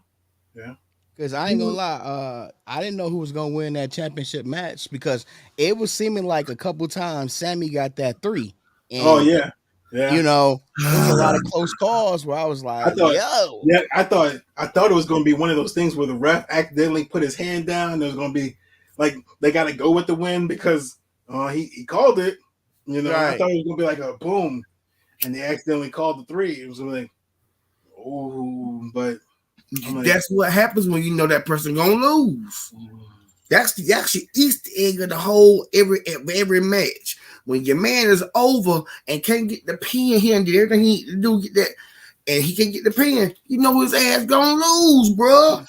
Because I ain't gonna lie, I didn't know who was gonna win that championship match because it was seeming like a couple times Sammy got that 3. And, yeah. There was a lot of close calls where I was like, I thought it was gonna be one of those things where the ref accidentally put his hand down. And there's gonna be like they gotta go with the win because he called it. Right. I thought it was gonna be like a boom, and they accidentally called the 3. It was like, oh, but that's what happens when you know that person gonna lose. That's the Easter egg of the whole every match. When your man is over and can't get the pin, he did everything he need to do get that, and he can't get the pin. You know his ass gonna lose, bro.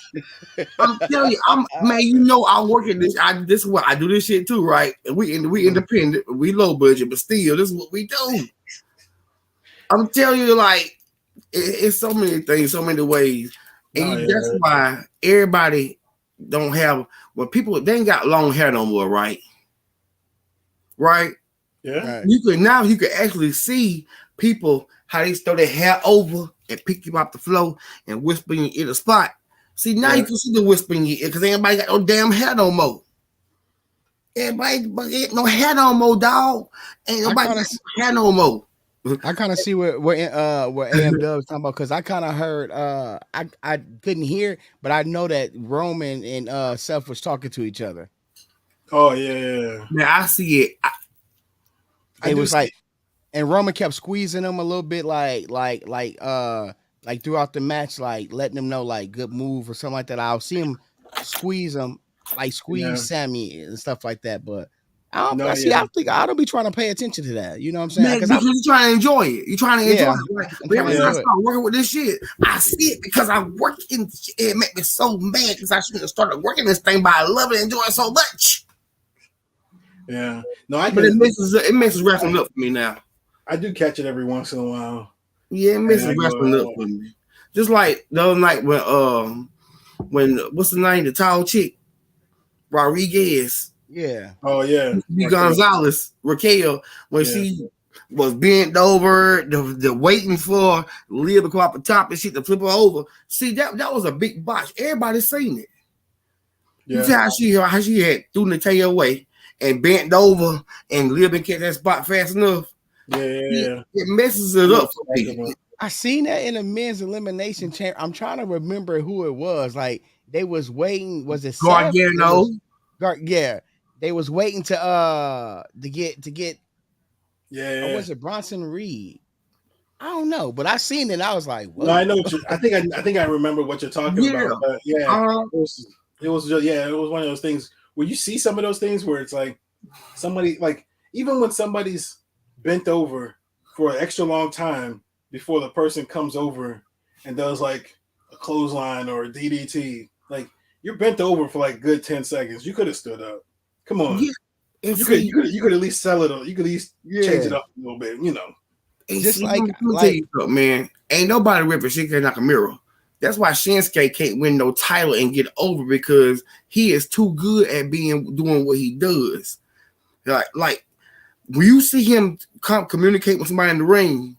I'm telling you, I work at this. This is what I do this shit too, right? And we independent, we low budget, but still, this is what we do. I'm telling you, like it's so many things, so many ways, and that's why everybody don't have. Well, people they ain't got long hair no more, right? Right. Yeah. You can actually see people how they throw their hair over and pick you off the floor and whisper in your ear the spot. See, now you can see the whisper in your ear because anybody got no damn hair no more. Everybody ain't no hair no more, dog. Ain't nobody got no hair no more. I kind of see what AM Dub's talking about because I kind of heard I couldn't hear, but I know that Roman and Seth was talking to each other. Oh yeah. Man, I see it. I They do was see. like, and Roman kept squeezing him a little bit, like throughout the match, like letting them know like good move or something like that. I'll see him squeeze him, like Yeah. squeeze Sammy and stuff like that. But I don't No. see. Yeah. I don't think I don't be trying to pay attention to that. You know what I'm saying? Man, Because because I'm you're trying to enjoy it. You're trying to enjoy yeah, it. Like, I'm but trying ever to since I Yeah. enjoy it. started working with this shit, I see it because I work in it make me so mad because I shouldn't have started working this thing, but I love it and enjoy it so much. Yeah. No, I But can. it messes wrestling up for me now. I do catch it every once in a while, Yeah, it and messes I go, wrestling up for me. Just like the other night when what's the name, the tall chick, Rodriguez, Yeah, "Oh yeah, B Raquel. Gonzalez, Raquel, when Yeah, she was bent over, the waiting for Leah to come up the top and shit to flip her over. See, that was a big botch. Everybody seen it. You see yeah, how she had threw Natalia away and bent over and Leah didn't catch that spot fast enough. yeah. It messes I it know up what for you're talking me. about. I seen that in the men's elimination chamber. I'm trying to remember who it was. Like they was waiting. Was it Seth? It Gargano, was yeah. They was waiting to get. Or Yeah. was it Bronson Reed? I don't know, but I seen it. And I was like, No, I whoa. know what you. I think I remember what you're talking yeah. about. But yeah, Uh, it was just yeah, it was one of those things where you see some of those things where it's like somebody like even when somebody's bent over for an extra long time before the person comes over and does like a clothesline or a DDT, like you're bent over for like good 10 seconds. You could have stood up. Come on, yeah. And you could at least sell it. You could at least change it Yeah, up a little bit. You know. just let me tell you something, man. Ain't nobody ripping Shinsuke Nakamura. That's why Shinsuke can't win no title and get over because he is too good at doing what he does. Like when you see him communicate with somebody in the ring,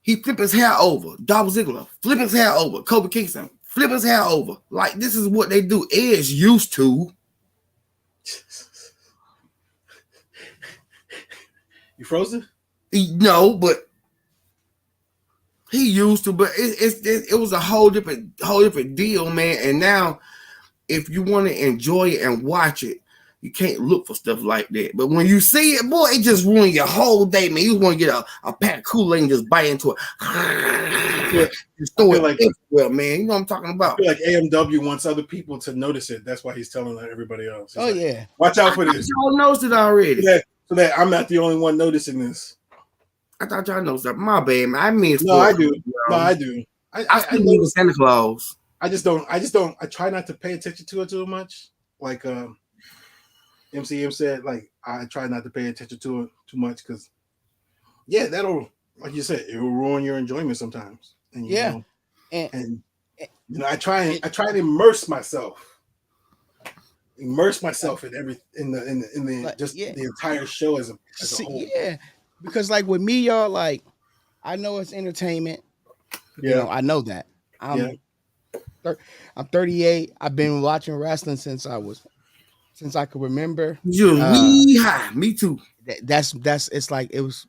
he flip his hair over. Dolph Ziggler flip his hair over. Kobe Kingston flip his hair over. Like this is what they do. Edge used to. You frozen? No, but he used to. But it was a whole different deal, man. And now, if you want to enjoy it and watch it, you can't look for stuff like that. But when you see it, boy, it just ruins your whole day, man. You want to get a pack of Kool-Aid and just bite into feel, it. Just I throw feel it like everywhere, man. You know what I'm talking I about? feel like AMW wants other people to notice it. That's why he's telling everybody else. He's oh like, yeah. watch I out for thought this. y'all noticed it already. So that I'm not the only one noticing this. I thought y'all noticed that. My bad, man. I mean, No, I do. No, I do. I I still need notice. Santa Claus. I just don't. I try not to pay attention to it too much. Like MCM said, like I try not to pay attention to it too much because yeah, that'll like you said, it will ruin your enjoyment sometimes. And you Yeah. know, And, and and you know, I try to immerse myself in every in the like, just yeah. the entire show as a whole. Yeah. Because like with me, y'all, like I know it's entertainment. You Yeah, know, I know that. yeah. I'm 38. I've been watching wrestling since I could remember. Just wee high. Me too. That's it's like it was.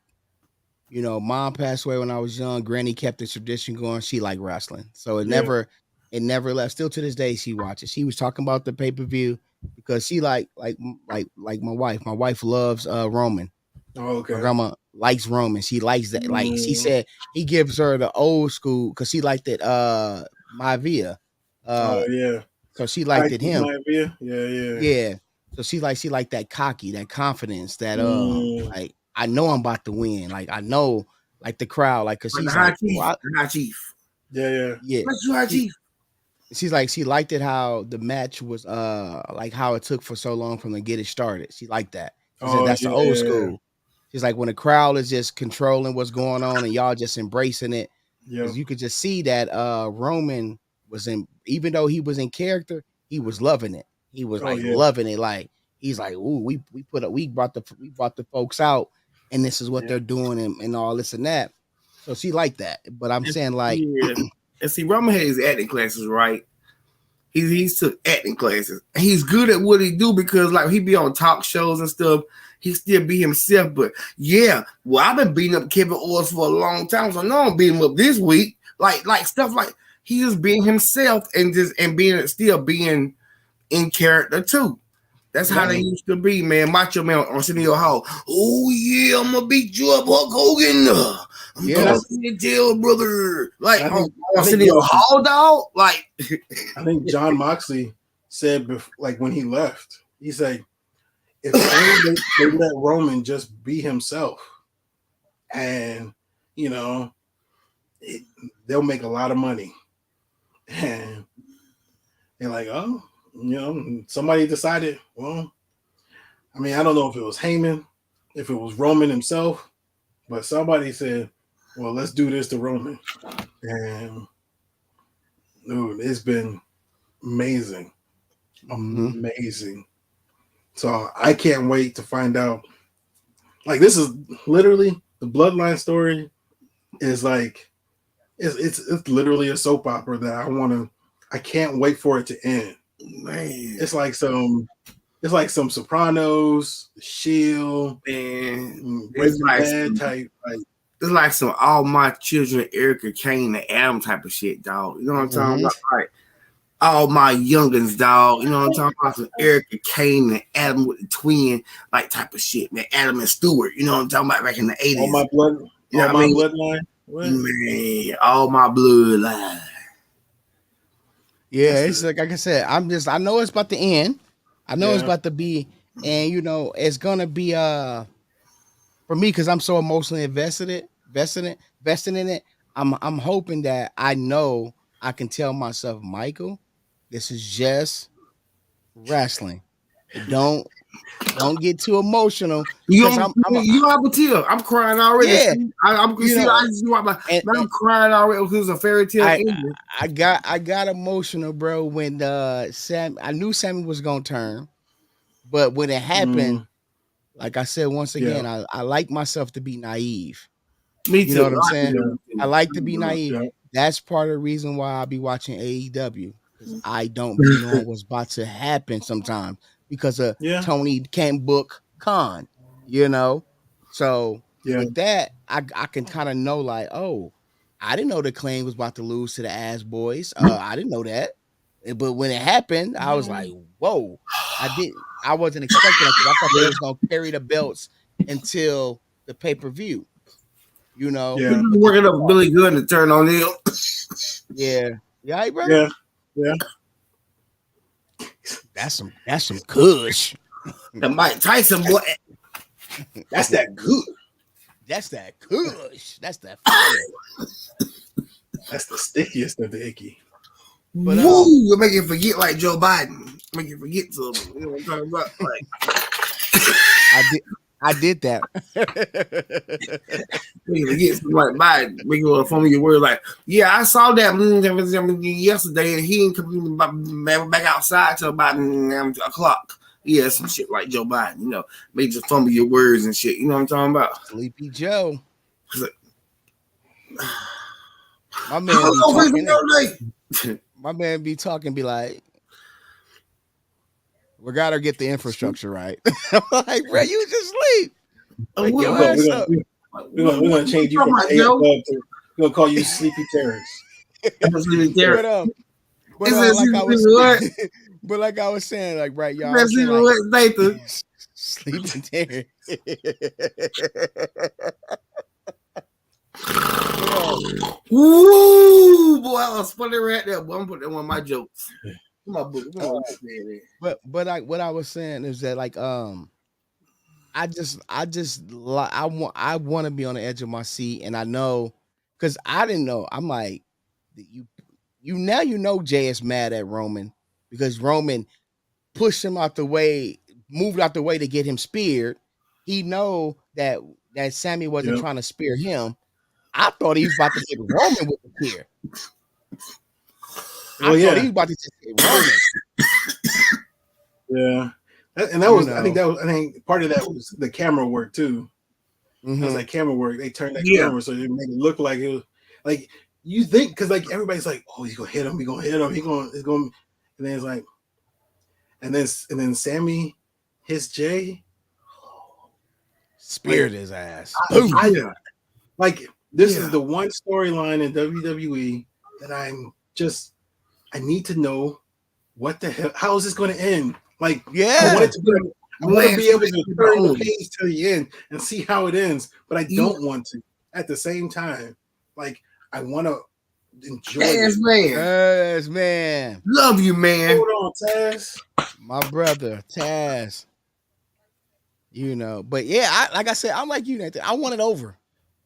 You know, mom passed away when I was young. Granny kept the tradition going. She liked wrestling, so Yeah. it never left. Still to this day, she watches. She was talking about the pay per view because she like my wife. My wife loves Roman. Oh, My okay. grandma likes Roman. She likes that. Like she Mm. said, he gives her the old school because she liked it. Maivia. Oh Uh, yeah. so she I liked it keep him. my idea. Yeah, yeah. Yeah. So she liked that cocky, that confidence, that Mm. like I know I'm about to win. Like I know like the crowd, like cause Like the she's high like, chief. well, The high chief. Yeah, yeah. yeah. What's your high She chief? she's like she liked it how the match was like how it took for so long from to get it started. She liked that. She said Oh that's the old yeah. school. She's like when the crowd is just controlling what's going on and y'all just embracing it. Yeah. Because you could just see that Roman was in even though he was in character, he was loving it. He was Oh like yeah. loving it. Like he's like, ooh, we brought the folks out and this is what Yeah. they're doing and all this and that. So she liked that. But I'm saying like Yeah. And see, Roman had his acting classes, right? He's took acting classes. He's good at what he do because like he be on talk shows and stuff. He still be himself. But yeah, well, I've been beating up Kevin Owens for a long time, so I know I'm beating him up this week. Like stuff like he just being himself and being still being in character too. That's how they used to be, man. Macho Man on Arsenio Hall. Oh yeah, I'm gonna beat you up, Hulk Hogan. I'm gonna see the jail, brother. Like on Arsenio Hall, dog. Like I think John Moxley said, like when he left, he said, "If only they let Roman just be himself, and you know, they'll make a lot of money." And they're like, "Oh, you know," somebody decided, well, I mean, I don't know if it was Heyman, if it was Roman himself, but somebody said, well, let's do this to Roman. And dude, it's been amazing. Amazing. So I can't wait to find out. Like, this is literally the Bloodline story is like it's literally a soap opera that I can't wait for it to end. Man, it's like some Sopranos, Shield, man, Breaking Bad type. Like, it's like some All My Children, Erica Kane, and Adam type of shit, dog. You know what I'm talking about? Like All My Youngins, dog. You know what I'm talking about? Some Erica Kane and Adam with the twin, like type of shit, man. Adam and Stewart. You know what I'm talking about? Back in the 80s. All My Bloodline. What? Man, All My Bloodline. Yeah, it's like I said, I know it's about to end. I know it's about to be, and you know, it's gonna be for me because I'm so emotionally invested in it. I'm hoping that I know I can tell myself, Michael, this is just wrestling. Don't get too emotional. You have a tear. I'm crying already. Yeah, I'm crying already because it's a fairy tale ending. I got emotional, bro, when I knew Sammy was gonna turn, but when it happened, like I said once again, I like myself to be naive. Me too. You know what I'm saying? I like to be naive. Yeah. That's part of the reason why I'll be watching AEW because I don't be knowing what's about to happen sometimes because of Tony can't book Khan, you know. So with that, I can kind of know like, oh, I didn't know the Claim was about to lose to the Ass Boys. I didn't know that, but when it happened, I was like, whoa, I wasn't expecting that because I thought they was gonna carry the belts until the pay-per-view. You know, working up Billy Gunn to turn on him. Yeah, brother. Yeah. That's some kush. The Mike Tyson boy. That's that good. That's that kush. That's that fire. That's the stickiest of the icky. But you make you forget like Joe Biden. Make you forget something. You know what I'm talking about? Like I did that. You forget something like Biden. Make you want to form your word like, yeah, I saw that yesterday, and he ain't coming back outside till about o'clock. Yeah, some shit like Joe Biden. You know, make you fumble your words and shit. You know what I'm talking about? Sleepy Joe. My man be talking, be like, we gotta get the infrastructure right. I'm like, bro, you just sleep. We're gonna change you from AFL to we're gonna call you Sleepy Terrence. But like I was saying, like right, y'all. Sleeping Terrence. Ooh, boy, I was funny right there. Boy, I'm putting that one of my jokes. My book. But what I was saying is that like I want to be on the edge of my seat, and I know because I didn't know. I'm like you know Jay is mad at Roman because Roman pushed him out the way, moved out the way to get him speared. He know that Sammy wasn't trying to spear him. I thought he was about to hit Roman with the spear. I thought he was about to hit Roman. Yeah, and that was I think part of that was the camera work too. Because that camera work, they turned that camera so it made it look like it was like you think because like everybody's like, oh, he's gonna hit him, it's going, and then it's like, and then Sammy hits Jay, speared his ass. Like this is the one storyline in WWE that I need to know what the hell. How is this going to end? Like I Yeah. wanted to be able, I want to be able to turn the page to the end and see how it ends, but I don't want to. At the same time, like I want to enjoy Yes, it. man. Yes, man. Love you, man. Hold on, Taz. My brother, Taz. But yeah, like I said, I'm like you, Nathan. I want it over.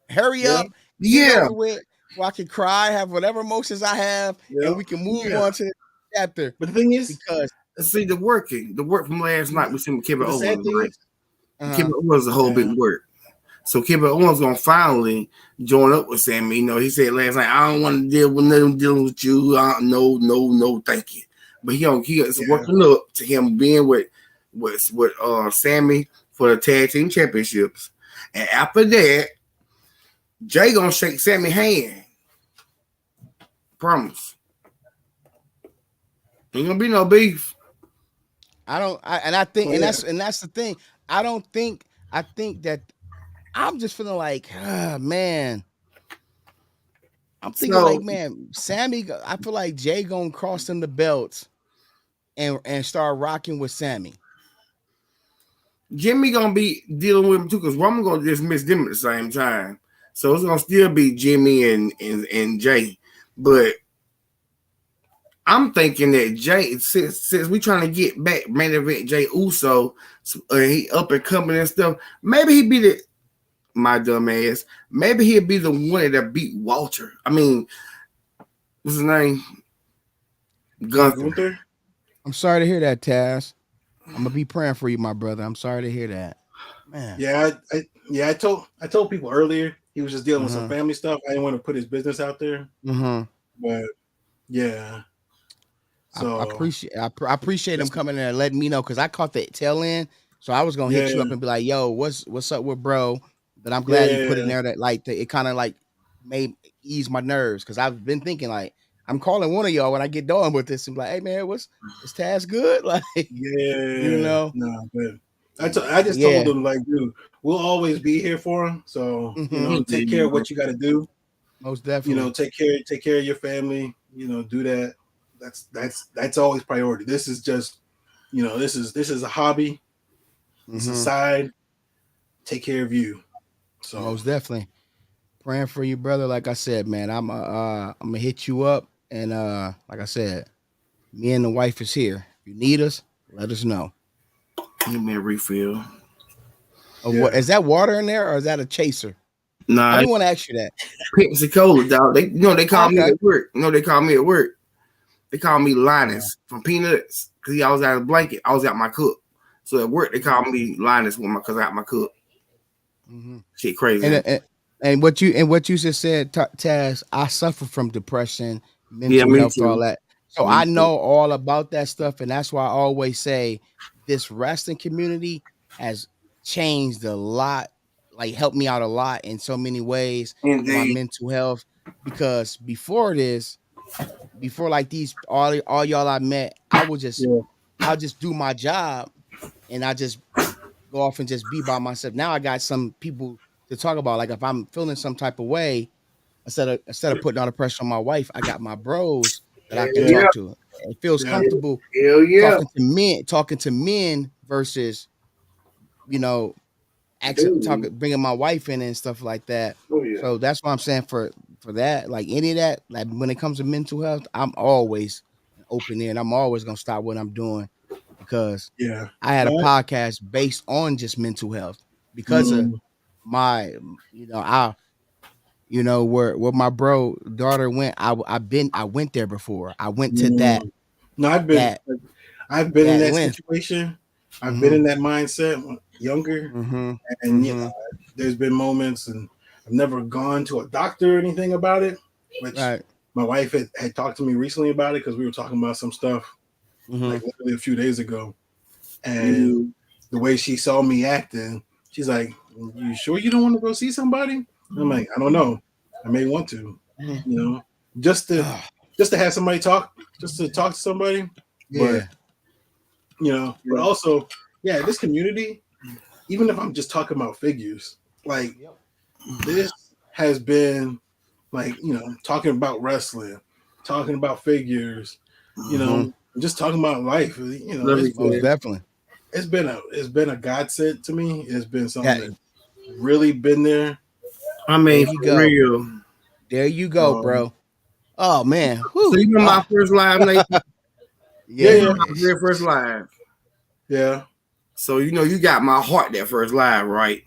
Hurry Yeah, up, get it Yeah. over with, so I can cry, have whatever emotions I have, yeah, and we can move Yeah. on to the chapter. but the thing is, Because See the work from last night with Kevin but the sad Owens. thing Like is, Kevin Owens a whole big work. So Kevin Owens gonna finally join up with Sammy. He said last night, I don't want to deal with nothing dealing with you. No, thank you. But it's working up to him being with Sammy for the tag team championships. And after that, Jay gonna shake Sammy's hand. Promise. Ain't gonna be no beef. I think, and that's the thing. I think that I'm just feeling like, man. I'm thinking So like, man, Sammy. I feel like Jay gonna cross him the belts and start rocking with Sammy. Jimmy gonna be dealing with him too, because Roman gonna dismiss them at the same time. So it's gonna still be Jimmy and Jay. But I'm thinking that Jay, since we trying to get back main event Jay Uso, he up and coming and stuff, maybe he be my dumb ass. Maybe he'll be the one that beat Walter. I mean, what's his name? Gunther. I'm sorry to hear that, Taz. I'm gonna be praying for you, my brother. I'm sorry to hear that, man. I told people earlier he was just dealing with some family stuff. I didn't want to put his business out there, but yeah. So I appreciate him coming in and letting me know, because I caught the tail end. So I was gonna hit you up and be like, "Yo, what's up with bro?" But I'm glad he put in there that it kind of like made ease my nerves, because I've been thinking like I'm calling one of y'all when I get done with this and be like, "Hey man, is Taz good?" Like, no, but I just told him like, dude, we'll always be here for him. So take care of what you got to do. Most definitely. Take care of your family. Do that. That's always priority. This is just, this is a hobby. It's a side. Take care of you. So most definitely praying for you, brother. Like I said, man, I'm gonna hit you up, and like I said, me and the wife is here. If you need us, let us know. Give me a refill. What is that, water in there, or is that a chaser? Nah, I didn't want to ask you that. Pepsi Cola, dog. They call me Okay. at work. They call me at work. They call me Linus from Peanuts, because he always out of the blanket. I was out my cup. So at work they call me Linus because I out my cup. Shit crazy. And what you just said, Taz, I suffer from depression, mental me health, too. all that. So I know all about that stuff, and that's why I always say this wrestling community has changed a lot, like helped me out a lot in so many ways for my mental health. Because before like these all y'all I met, I'll just do my job, and I just go off and just be by myself. Now I got some people to talk about. Like if I'm feeling some type of way, instead of putting all the pressure on my wife, I got my bros that I can talk to. It feels comfortable talking to men versus, bringing my wife in and stuff like that. So that's what I'm saying for that. Like any of that, like when it comes to mental health, I'm always an open ear, and I'm always gonna stop what I'm doing, because I had a podcast based on just mental health because of my, where my bro daughter went. I went there before. I went to that. No, I've been in that length. situation. I've been in that mindset younger, and there's been moments, and I've never gone to a doctor or anything about it. Which my wife had talked to me recently about it, because we were talking about some stuff like literally a few days ago, and the way she saw me acting, she's like, "You sure you don't want to go see somebody?" And I'm like, "I don't know. I may want to, just to have somebody talk to somebody." Yeah. But also, this community, even if I'm just talking about figures, like this has been like, talking about wrestling, talking about figures, just talking about life. You know, Love it, Most man. definitely. it's been a godsend to me. It's been something Yeah, that really been there. I there mean, you for go. real. There you go, Um, bro. Oh man. So Whew. you know my Ah, first live, Nathan? yeah, yeah. You know yeah, my very first live. yeah, So you know you got my heart that first live, right?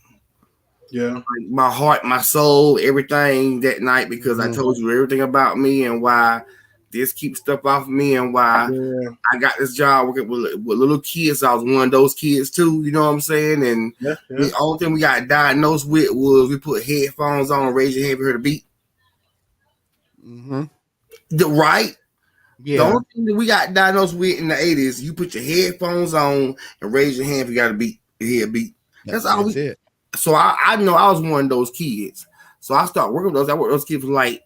yeah, Like my heart, my soul, everything that night because I Hmm. told you everything about me and why this keeps stuff off of me and why yeah, I got this job working with little kids. I was one of those kids too, you know what I'm saying? And yeah, yeah, the only thing we got diagnosed with was we put headphones on, raise your hand if you heard a beat. Hmm. Right? The Yeah. only thing that we got diagnosed with in the 80s, you put your headphones on and raise your hand if you got a beat. You hear a beat. That's all That's we. it. So I know I was one of those kids. So I started working with those. I worked with those kids for like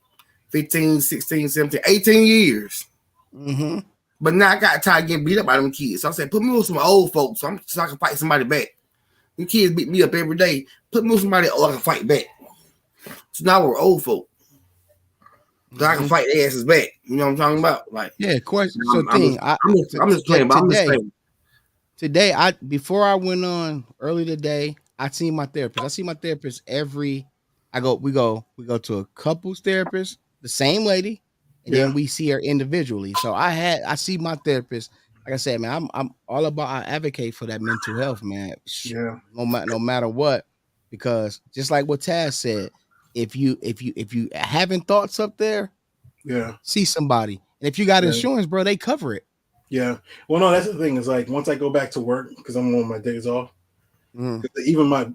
15, 16, 17, 18 years. Hmm. But now I got tired of getting beat up by them kids. So I said, put me with some old folks so I can fight somebody back. The kids beat me up every day. Put me with somebody I can fight back. So now we're old folk. So I can Hmm. fight their asses back. You know what I'm talking about? Like, Yeah. Question. So I'm thing. just, I'm just playing, but I'm just Today. saying. Today, I before I went on early today, I seen my therapist. I see my therapist every. We go to a couples therapist, the same lady, and then yeah, we see her individually. So I see my therapist. Like I said, man, I'm all about. I advocate for that mental health, man. yeah, No matter what, because just like what Taz said, if you having thoughts up there, yeah, see somebody, and if you got yeah, insurance, bro, they cover it. yeah. Well, no, that's the thing. Is like once I go back to work because I'm on my days off. Mm, 'Cause even my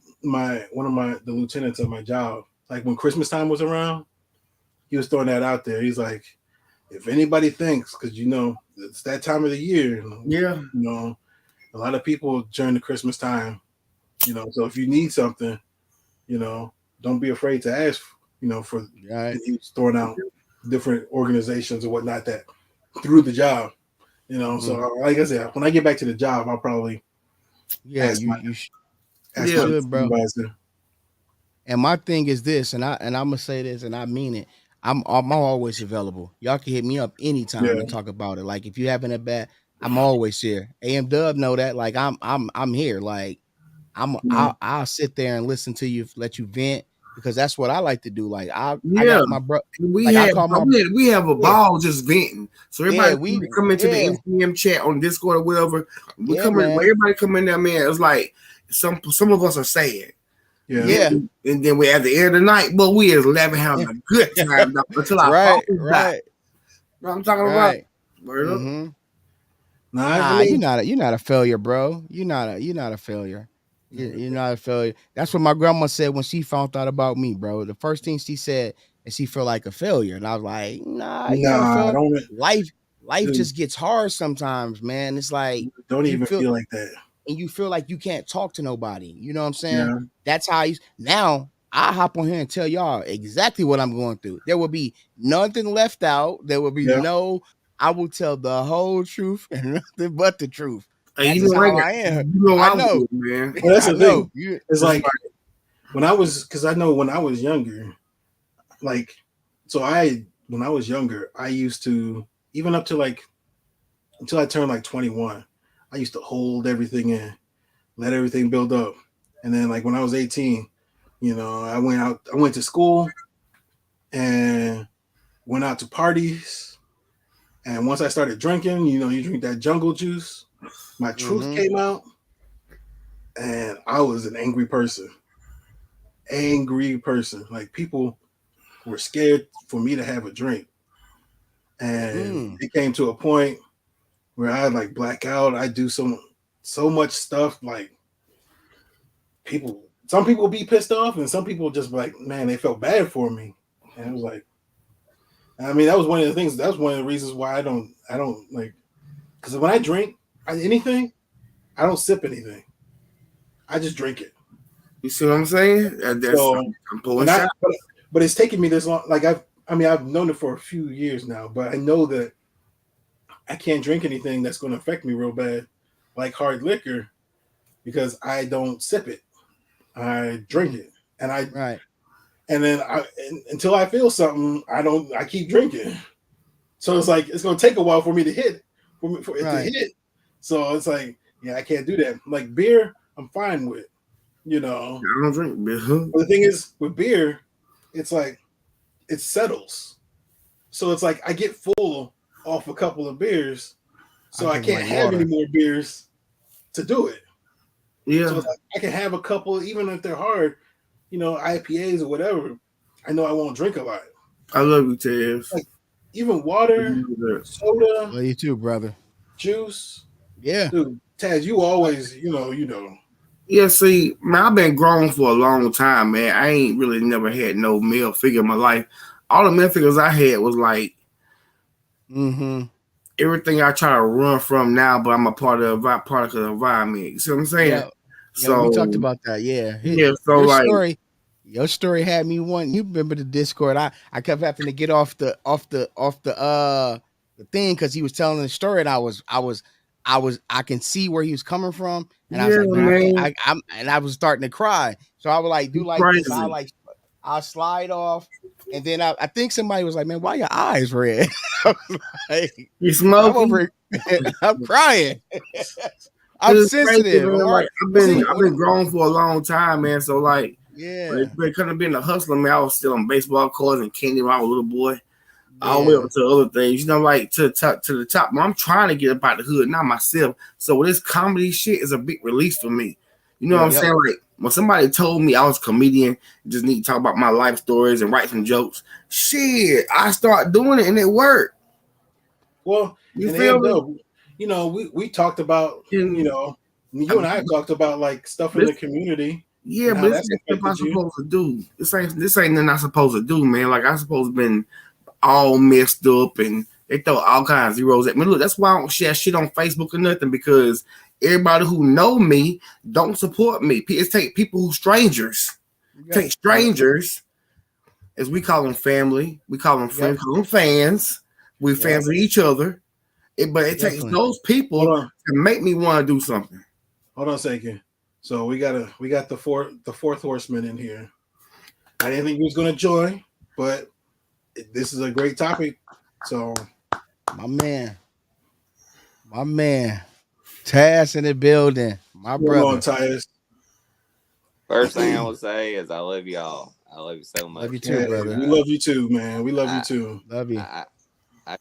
one of my the lieutenants at my job, like when Christmas time was around, he was throwing that out there. He's like, if anybody thinks, because you know it's that time of the year, Yeah. you know, a lot of people during the Christmas time, you know. So if you need something, you know, don't be afraid to ask, you know, for. right. And he was throwing out different organizations and whatnot that through the job, you know. So Mhm. like I said, when I get back to the job, I'll probably Yeah, ask you my you you ask Yeah. my should, bro. supervisor. And my thing is this, and I'm gonna say this, and I mean it. I'm always available. Y'all can hit me up anytime Yeah, and talk about it. Like if you having a bad, I'm always here. AM Dub know that. Like I'm here. Like yeah, I'll sit there and listen to you, let you vent because that's what I like to do. Like I Yeah. got my bro. We Like I have call my we have a yeah ball just venting. So yeah everybody come into the yeah MCM chat on Discord or whatever. We yeah come in where man everybody come in there, man. It's like some of us are sad. yeah, yeah And then we at the end of the night, but we is laughing having a good time dog, until our right phones die. right You know what I'm talking about? right. Word up. Mm-hmm. Nah, I Nah, mean, you're not a failure, bro. You're not a failure. You're not a failure. That's what my grandma said when she found out about me, bro. The first thing she said is she felt like a failure, and I was like, Nah, you're not a nah, failure. Life dude, just gets hard sometimes, man. It's like don't you even feel feel like that. and you feel like you can't talk to nobody. You know what I'm saying? Yeah, That's how you now. I hop on here and tell y'all exactly what I'm going through. There will be nothing left out. There will be yeah. no. I will tell the whole truth and nothing but the truth. And That's you just know I how got I am. you know I I know. would, man. Well, that's I the thing. know. You. It's It's like like when I was, because I know when I was younger, like, so I when I was younger, I used to even up to like until I turned like 21, I used to hold everything in, let everything build up, and then like when I was 18, you know, I went to school and went out to parties. And once I started drinking, you know, you drink that jungle juice, my truth Mm-hmm. came out, and I was an angry person. Angry person. Like people were scared for me to have a drink. And Mm. it came to a point where I like black out. I do so much stuff like people some people be pissed off and some people just like, man, they felt bad for me. And it was like, I mean, that was one of the things, that's one of the reasons why I don't like, because when I drink anything, I don't sip anything. I just drink it. you see what I'm saying? That's So, I'm pulling and I, shots. but it's taken me this long. Like I mean, I've known it for a few years now, but I know that I can't drink anything that's going to affect me real bad, like hard liquor, because I don't sip it. I drink Mm. it, and Right. then until I feel something, I don't. I keep drinking. So it's like it's going to take a while for me to hit. for it to hit. So it's like, yeah, I can't do that. Like beer, I'm fine with, you know. I don't drink beer. But the thing is, with beer, it's like it settles. So it's like I get full off a couple of beers, so I can't have any more beers to do it. Yeah. So it's like I can have a couple, even if they're hard, you know, IPAs or whatever. I know I won't drink a lot. I love you, Taz. Like even water, soda, love you too, brother. Juice. Yeah. Dude, Taz, you always, you know. Yeah, see, man, I've been grown for a long time, man. I ain't really never had no male figure in my life. All the male figures I had was like everything I try to run from now, but I'm a part of the environment. You see what I'm saying? Yeah. So we talked about that. Yeah. Yeah. So Your story had me wanting. You remember the Discord? I kept having to get off the thing because he was telling the story, and I can see where he was coming from, and I was like, man, I was starting to cry. So I was like, do like crazy. this. I'll slide off, and then I think somebody was like, man, why your eyes red? I was like, you smoking? I'm crying. I'm sensitive. Crazy, like, I've been grown for a long time, man. So like, yeah, it couldn't have been a hustler, man. I was still on baseball cards and candy when I was a little boy. All the way up to other things, you know, like to the top. I'm trying to get up out the hood, not myself. So this comedy shit is a big release for me. You know what I'm saying? Like when somebody told me I was a comedian, just need to talk about my life stories and write some jokes. Shit, I start doing it and it worked. Well, you feel me? You know, we talked about, you know, you and I talked about like stuff in the community. Yeah, but this ain't what I'm supposed to do. This ain't nothing I'm supposed to do, man. Like I'm supposed to been all messed up and they throw all kinds of zeros at me. Look, that's why I don't share shit on Facebook or nothing, because everybody who know me don't support me. It's take people who strangers. Take strangers, as we call them family. We call them friends, call them fans. We fans of each other. But it takes those people to make me want to do something. Hold on a second. So we got the fourth horseman in here. I didn't think he was gonna join, but this is a great topic. So my man, Taz in the building. My brother. Taz. First thing I will say is I love y'all. I love you so much. Love you too, brother. We love you too, man. We love you too. Love you. I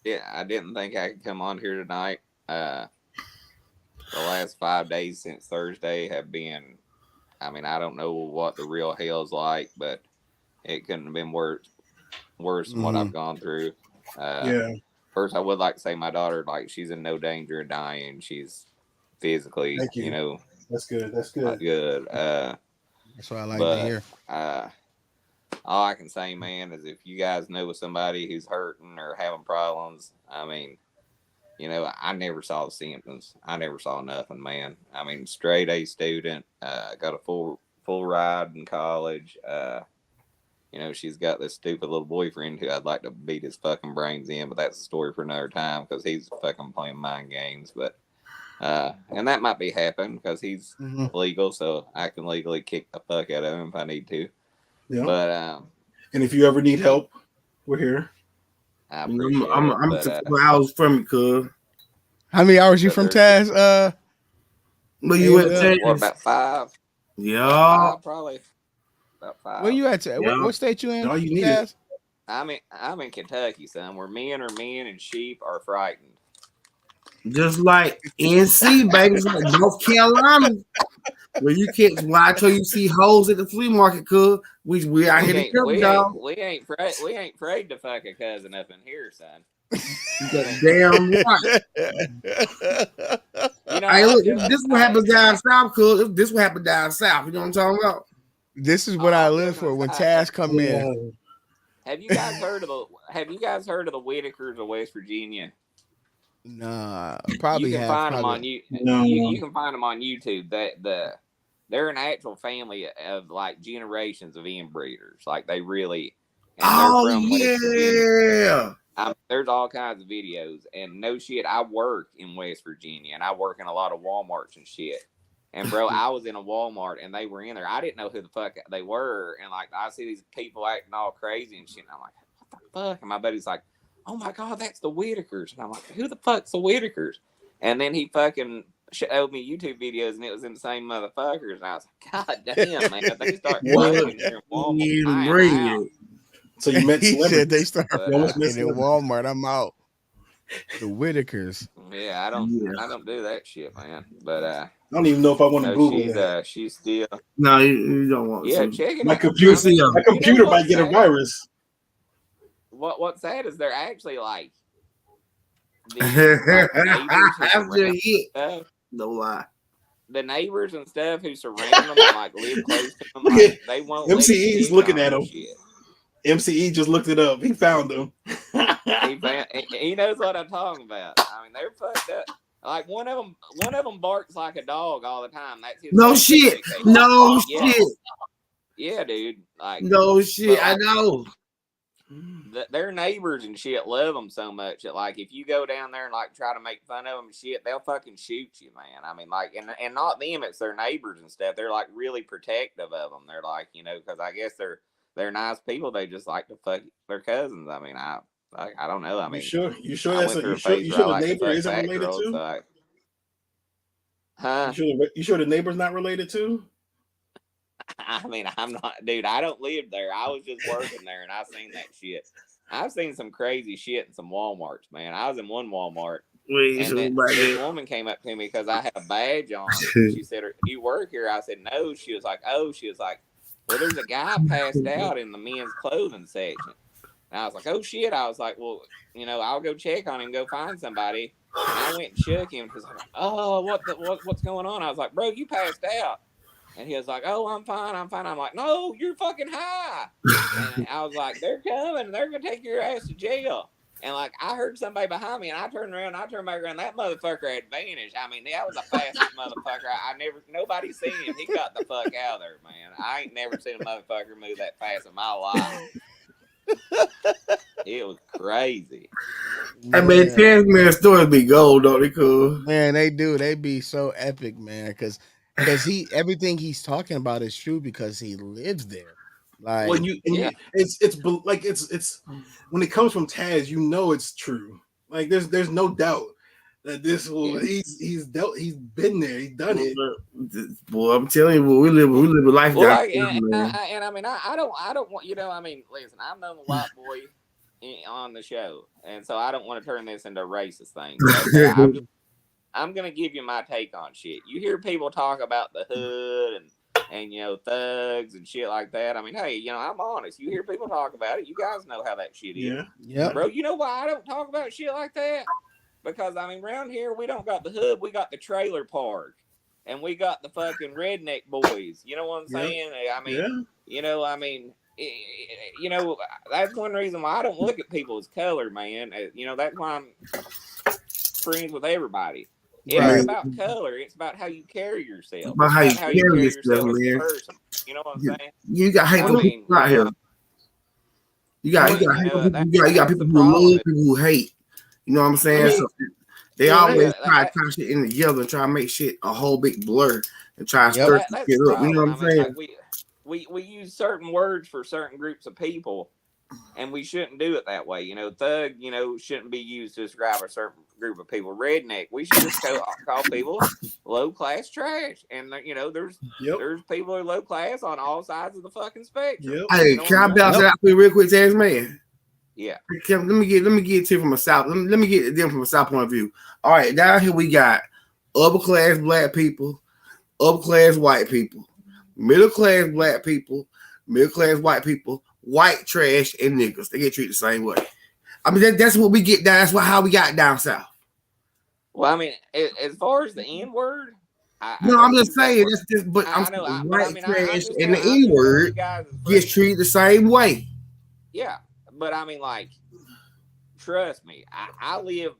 didn't think I could come on here tonight. The last 5 days since Thursday have been, I mean, I don't know what the real hell's like, but it couldn't have been worse than what I've gone through. First, I would like to say my daughter, like, she's in no danger of dying. She's physically, you know. That's good. That's good. Not good. That's what I like to hear. All I can say, man, is if you guys know somebody who's hurting or having problems, I mean, you know, I never saw the symptoms. I never saw nothing, man. I mean, straight A student, got a full ride in college. You know, she's got this stupid little boyfriend who I'd like to beat his fucking brains in, but that's a story for another time because he's fucking playing mind games. But and that might be happening because he's legal, so I can legally kick the fuck out of him if I need to. Yeah. But and if you ever need help, we're here. I'm 4 hours from you, cuz. How many hours you from Taz? Where you at, Taz? What, about 5? Yeah. Probably. About 5. Where you at? What state you in? All you need Taz? I'm in Kentucky, son, where men and sheep are frightened. Just like NC, baby, like North Carolina. Where you can't, why until you see hoes at the flea market, cuz we out here to kill them, dog. We ain't afraid to fuck a cousin up in here, son. Damn right. You know, hey, look, this is what happens down south, cuz. This what happened down south. You know what I'm talking about? This is what I live for when Taz come in. Have you guys heard of the Whitakers of West Virginia? Nah, probably you can find them on you. No. You can find them on YouTube. They're an actual family of like generations of inbreeders. Like they really. Yeah. There's all kinds of videos, and no shit. I work in West Virginia, and I work in a lot of Walmarts and shit. And bro, I was in a Walmart, and they were in there. I didn't know who the fuck they were, and like I see these people acting all crazy and shit. And I'm like, what the fuck? And my buddy's like, oh my god, that's the Whitakers. And I'm like, who the fuck's the Whitakers? And then he fucking showed me YouTube videos, and it was in the same motherfuckers. And I was like, God damn, man, they start fucking here in Walmart. I am out. So you met He said celebrities. they start But, fucking in Walmart. I'm out. The Whitakers. Yeah, I don't do that shit, man. But I don't even know if I want to no, Google that. she's still. No, you don't want Yeah, to. check it My out. computer, I mean, my computer might get a virus. What's sad is they're actually like no lie. The neighbors and stuff who surround them and like live close to them, Look like, at they won't. MCE's looking at him. Shit. MCE just looked it up. He found them. He knows what I'm talking about. I mean, they're fucked up. Like one of them barks like a dog all the time. That's his No shit. No shit. Yeah, dude. Like no shit. I know. Their neighbors and shit love them so much that like if you go down there and like try to make fun of them and shit, they'll fucking shoot you, man. I mean, like, and not them, it's their neighbors and stuff. They're like really protective of them. They're like, you know, because I guess they're nice people. They just like to fuck their cousins. I mean, I don't know. I mean, you sure that's the neighbor isn't related to? So huh? You sure the neighbor's not related to? I mean, I'm not, dude. I don't live there. I was just working there, and I seen that shit. I've seen some crazy shit in some WalMarts, man. I was in one Walmart, and then this woman came up to me because I had a badge on. She said, "Do you work here?" I said, "No." She was like, "Oh," she was like, "Well, there's a guy passed out in the men's clothing section." And I was like, "Oh shit!" I was like, "Well, you know, I'll go check on him, go find somebody." And I went and shook him because I'm like, "Oh, what's going on?" I was like, "Bro, you passed out." And he was like, "Oh, I'm fine. I'm like, "No, you're fucking high." And I was like, "They're coming. They're going to take your ass to jail." And like, I heard somebody behind me and I turned around, back around. That motherfucker had vanished. I mean, that was the fastest motherfucker. Nobody seen him. He got the fuck out of there, man. I ain't never seen a motherfucker move that fast in my life. It was crazy. I mean, Tasman stories be gold, don't they? Cool. Man, they do. They be so epic, man. Because everything he's talking about is true because he lives there. Like it's when it comes from Taz, you know it's true. Like there's no doubt that this will he's been there, he's done it. Boy, I'm telling you, we live a life. Well, and I mean, I don't want, you know, I mean, listen, I'm the white boy on the show, and so I don't want to turn this into a racist thing. Okay? I'm gonna give you my take on shit. You hear people talk about the hood and you know, thugs and shit like that. I mean, hey, you know, I'm honest. You hear people talk about it. You guys know how that shit is. Yeah. Bro, you know why I don't talk about shit like that? Because, I mean, around here, we don't got the hood. We got the trailer park. And we got the fucking redneck boys. You know what I'm saying? I mean, you know, you know, that's one reason why I don't look at people as color, man. You know, that's why I'm friends with everybody. It ain't about color. It's about how you carry yourself. About how you carry yourself, man. You know what I'm saying? You got hateful people out here. You got people who love, people who hate. You know what I'm saying? So they always try to tie shit in together and try to make shit a whole big blur and try to stir shit up. You know what I'm saying? Like we use certain words for certain groups of people, and we shouldn't do it that way. You know, thug, you know, shouldn't be used to describe a certain group of people. Redneck, we should just call people low class trash. And you know, there's people who are low class on all sides of the fucking spectrum. Hey, can I bounce it out for you real quick, Taz, man? Yeah. Let me get it to you from a south. Let me get them from a south point of view. All right, down here we got upper class black people, upper class white people, middle class black people, middle class white people, white trash, and niggas. They get treated the same way. I mean, that's what we get down. That's how we got down south. Well, I mean, as far as the N word, I'm just saying that's just. But I'm saying white trash and the N word gets treated the same way. Yeah, but I mean, like, trust me, I live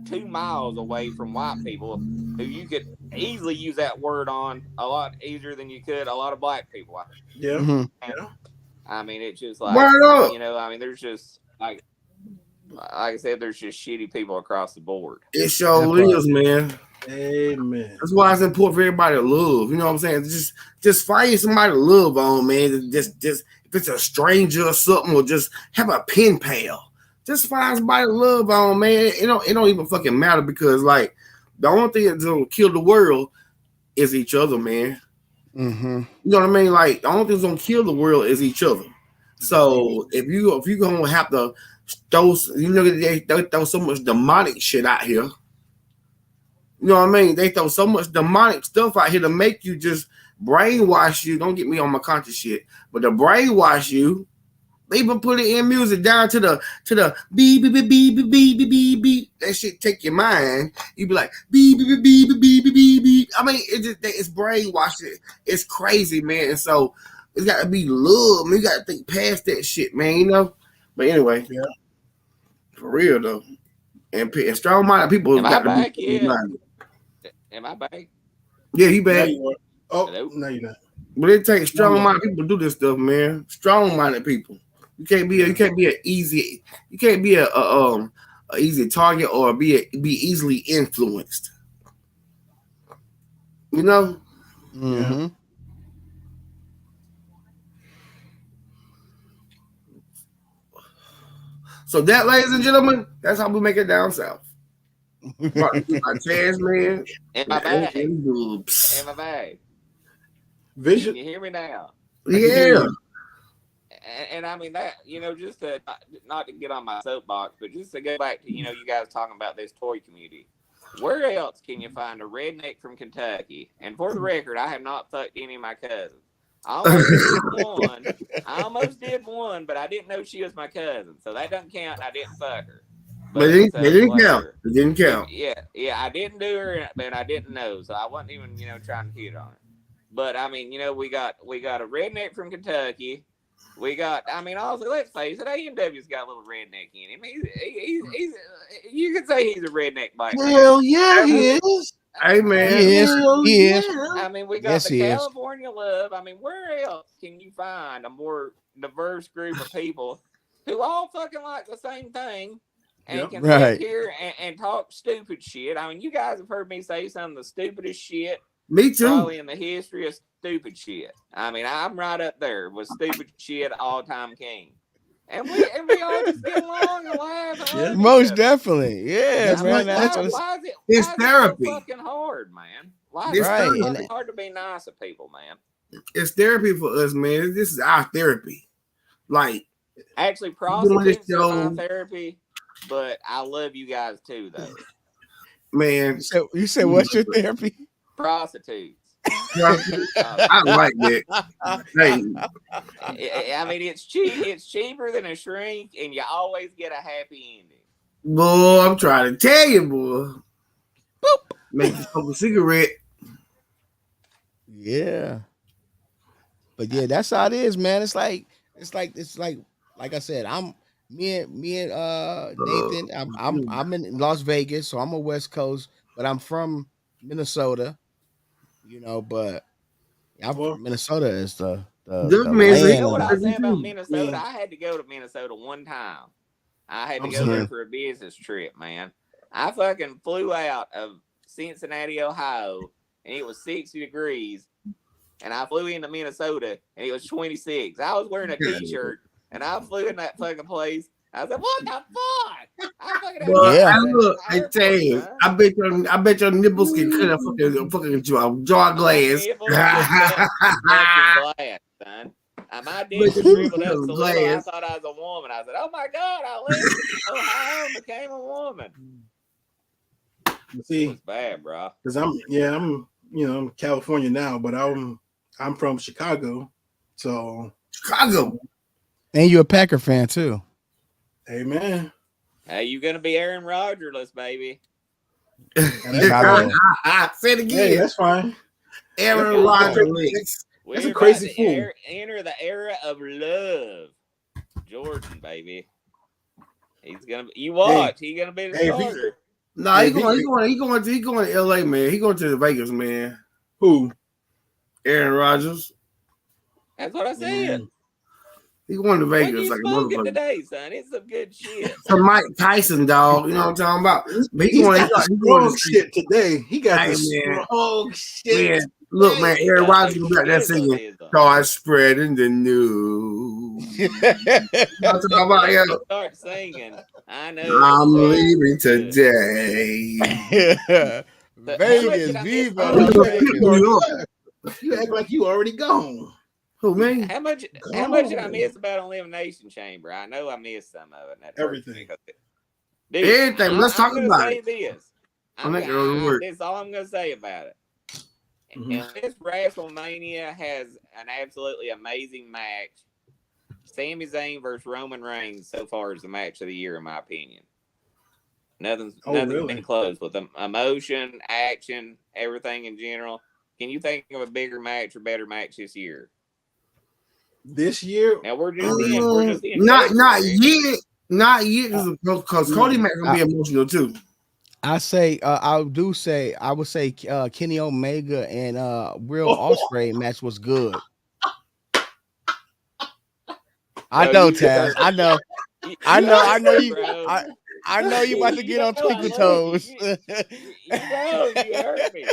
2 miles away from white people who you could easily use that word on a lot easier than you could a lot of black people. Yeah. Mm-hmm. I mean, it's just like, you know, I mean, there's just like I said, there's just shitty people across the board. It sure is, man. Amen. That's why it's important for everybody to love. You know what I'm saying? Just find somebody to love on, man. Just if it's a stranger or something, or just have a pen pal. Just find somebody to love on, man. It don't even fucking matter because like The only thing that's gonna kill the world is each other, man. Mm-hmm. You know what I mean? Like the only thing that's gonna kill the world is each other. So if you gonna have to throw, they throw so much demonic shit out here. You know what I mean? They throw so much demonic stuff out here to make you just brainwash you. Don't get me on my conscious shit, but to brainwash you. They even put it in music down to the beep beep beep beep beep beep beep beep. That shit take your mind. You be like beep beep beep beep beep beep beep beep. I mean, it's brainwashing. It's crazy, man. And so it's got to be love. Man. You got to think past that shit, man. You know. But anyway, Yeah. For real though, and strong-minded people Am I got to back be. yet? Am I back? Yeah, you Now bad. you are. Oh, Hello? no, you're not. But it takes strong-minded people to do this stuff, man. Strong-minded people. You can't be an easy. You can't be a easy target or be easily influenced. You know. Mm-hmm. So that, ladies and gentlemen, that's how we make it down south. My chance, man. Am I back? Boobs. Am I back? Vision. Can you hear me now? Yeah. And I mean that, just to not to get on my soapbox, but just to go back to, you guys talking about this toy community. Where else can you find a redneck from Kentucky? And for the record, I have not fucked any of my cousins. I almost did one, but I didn't know she was my cousin, so that doesn't count. I didn't fuck her. But it didn't count. It didn't count. Yeah, I didn't do her, but I didn't know, so I wasn't even, trying to hit on her. But I mean, we got a redneck from Kentucky. We got, honestly, let's face it, A&W's got a little redneck in him. He's you could say he's a redneck black man. Hell yeah, he is. Hey, man. He is. We got the California love. Where else can you find a more diverse group of people who all fucking like the same thing and can sit here and talk stupid shit? You guys have heard me say some of the stupidest shit. Me too. Probably in the history of stupid shit. I'm right up there with stupid shit, all-time king. And we all just get along and laugh. And most definitely. Yeah, man. Why is it therapy. so fucking hard, man? Why is it hard to be nice to people, man? It's therapy for us, man. This is our therapy. Like, actually, prostitutes are my therapy, but I love you guys too, though. Man, you said what's your therapy? Prostitutes. I like that. Hey. It's cheap. It's cheaper than a shrink, and you always get a happy ending. Boy, I'm trying to tell you, boy. Boop. Make you smoke a cigarette. Yeah. But yeah, that's how it is, man. It's like I said, me and Nathan, I'm in Las Vegas, so I'm a West Coast, but I'm from Minnesota. But Minnesota is the land. You know what I was saying about Minnesota? I had to go to Minnesota one time. I had to go there for a business trip, man. I fucking flew out of Cincinnati, Ohio, and it was 60 degrees. And I flew into Minnesota, and it was 26. I was wearing a t-shirt, and I flew in that fucking place. I said, "What the fuck?" I tell you, I bet your nipples can cut a fucking jar glass. Glass, son. My dick was shriveled up so little, I thought I was a woman. I said, "Oh my god, I left Ohio and became a woman." See, it was bad, bro. Because I'm California now, but I'm from Chicago, so Chicago. And you're a Packer fan too. Amen. Hey, you gonna be Aaron Rodgers, baby? Say it again. Hey, that's fine. Aaron Rodgers. That's a crazy fool. Enter the era of love, Jordan, baby. He's gonna. You watch. He's gonna be the starter. No, he going to LA, man. He going to the Vegas, man. Who? Aaron Rodgers. That's what I said. He going to Vegas what you like a smoking motherfucker today, son? It's some good shit. Some Mike Tyson, dog. You know what I'm talking about? But He's going shit today. He got the strong shit. Man, look, man, Aaron Rodgers got that singing. Start spreading the news. You know what I'm talking about? Start singing. I know. I'm leaving today. Vegas, did I miss Viva, by Las You Vegas. act like you already gone. Who, man? How much did I miss about Elimination Chamber? I know I missed some of it. And that Everything. Dude, Everything. Let's talk gonna about say it. this. This is all I'm gonna say about it. Mhm. And this WrestleMania has an absolutely amazing match. Sami Zayn versus Roman Reigns so far is the match of the year, in my opinion. Nothing's really? been close with them. Emotion, action, everything in general. Can you think of a bigger match or better match this year? This year, Now we're just in Not February. yet. Not yet, because Cody Mack gonna be emotional too. I would say Kenny Omega and Will Ospreay match was good. I know, Taz. I know you. Bro. I know you about to get on Twinkle Toes. You hurt me.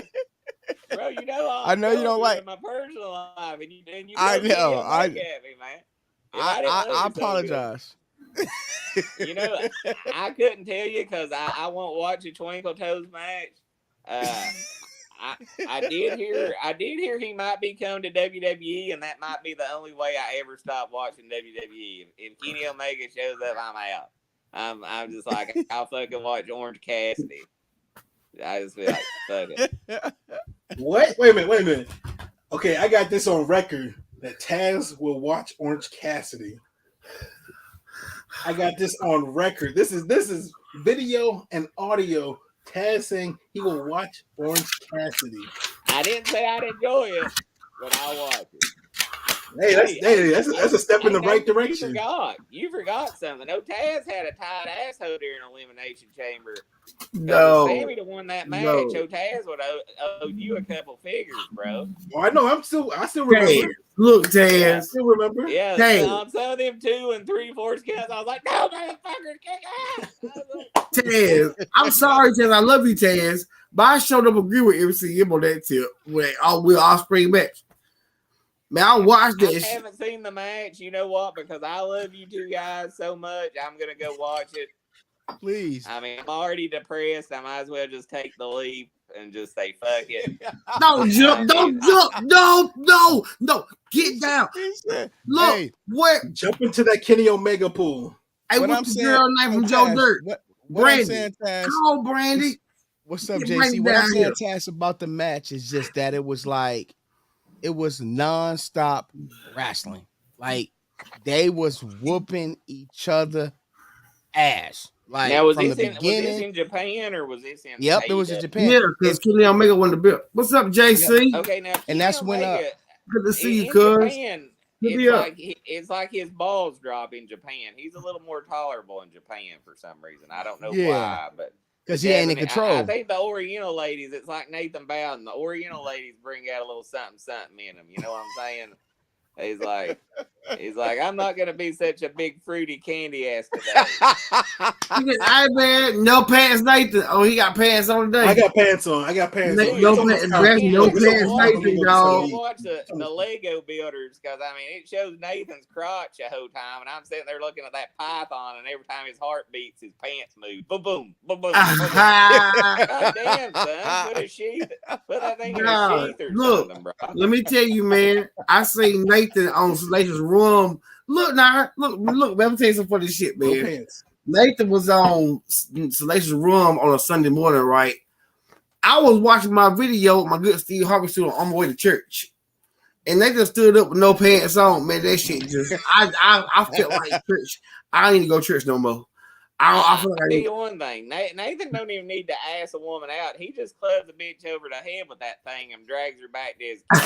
Bro, you know I know you don't like my personal life, and you I know. at me, man. I apologize. You know, I couldn't tell you because I won't watch a Twinkle Toes match. I did hear he might be coming to WWE, and that might be the only way I ever stop watching WWE. If Kenny Omega shows up, I'm out. I'm just like, I'll fucking watch Orange Cassidy. I just be like, fuck it. what? Wait a minute. Okay, I got this on record that Taz will watch Orange Cassidy. I got this on record. This is video and audio. Taz saying he will watch Orange Cassidy. I didn't say I'd enjoy it, but I'll watch it. Hey, that's a step in the right direction. You forgot something. No, Taz had a tight asshole during Elimination Chamber. No, if Sammy to won that match, Taz would owe you a couple figures, bro. Oh, I know. I still remember. Taz, look, Taz. Yeah, I still remember. Yeah, Taz. on some of them 2 and 3/4 counts, I was like, no, motherfucker, kick ass. Taz, I'm sorry, Taz. I love you, Taz, but I sure don't agree with MCM on that tip. With Will Ospreay match. Man, I watched this. I haven't seen the match. You know what? Because I love you two guys so much, I'm gonna go watch it. Please. I mean, I'm already depressed. I might as well just take the leap and just say fuck it. Don't jump! Don't jump! No! Get down! Look, Hey, what? Jump into that Kenny Omega pool. Hey, what what's I'm the saying, girl name from Joe Dirt? What Brandy. I'm saying, Taz, Come on, Brandy. what's up, Get JC? right What I'm down saying, here. Taz, about the match is just that it was non-stop wrestling. Like they was whooping each other ass. Like Now, was from this the beginning. in Japan or was this in? Yep, it was in Japan. Yeah, because Kenny Omega won the belt. What's up, JC? Okay, now And that's when Good to see you, in cuz. Japan, Hit me up. it's like his balls drop in Japan. He's a little more tolerable in Japan for some reason. I don't know why, but because he ain't in control. I think the Oriental ladies, it's like Nathan Bowden. The Oriental ladies bring out a little something in them. You know what I'm saying? He's like, I'm not gonna be such a big fruity candy ass today. Hey man, no pants, Nathan. Oh, he got pants on today. I got pants on. No pants, Nathan, Watch dog. the Lego builders because I mean it shows Nathan's crotch the whole time, and I'm sitting there looking at that python, and every time his heart beats, his pants move. Boom, boom, boom, boom. God damn, son, put that thing in a sheath or something, bro. Let me tell you, man. I seen Nathan on Salacious Room. Look, let me tell you some funny shit, man. No pants. Nathan was on Salacious Room on a Sunday morning, right? I was watching my video with my good Steve Harvey student on my way to church. And they just stood up with no pants on. Man, that shit just I felt like church. I don't need to go to church no more. I feel like I'll tell you one thing. Nathan don't even need to ask a woman out. He just clubs the bitch over the head with that thing and drags her back to his car.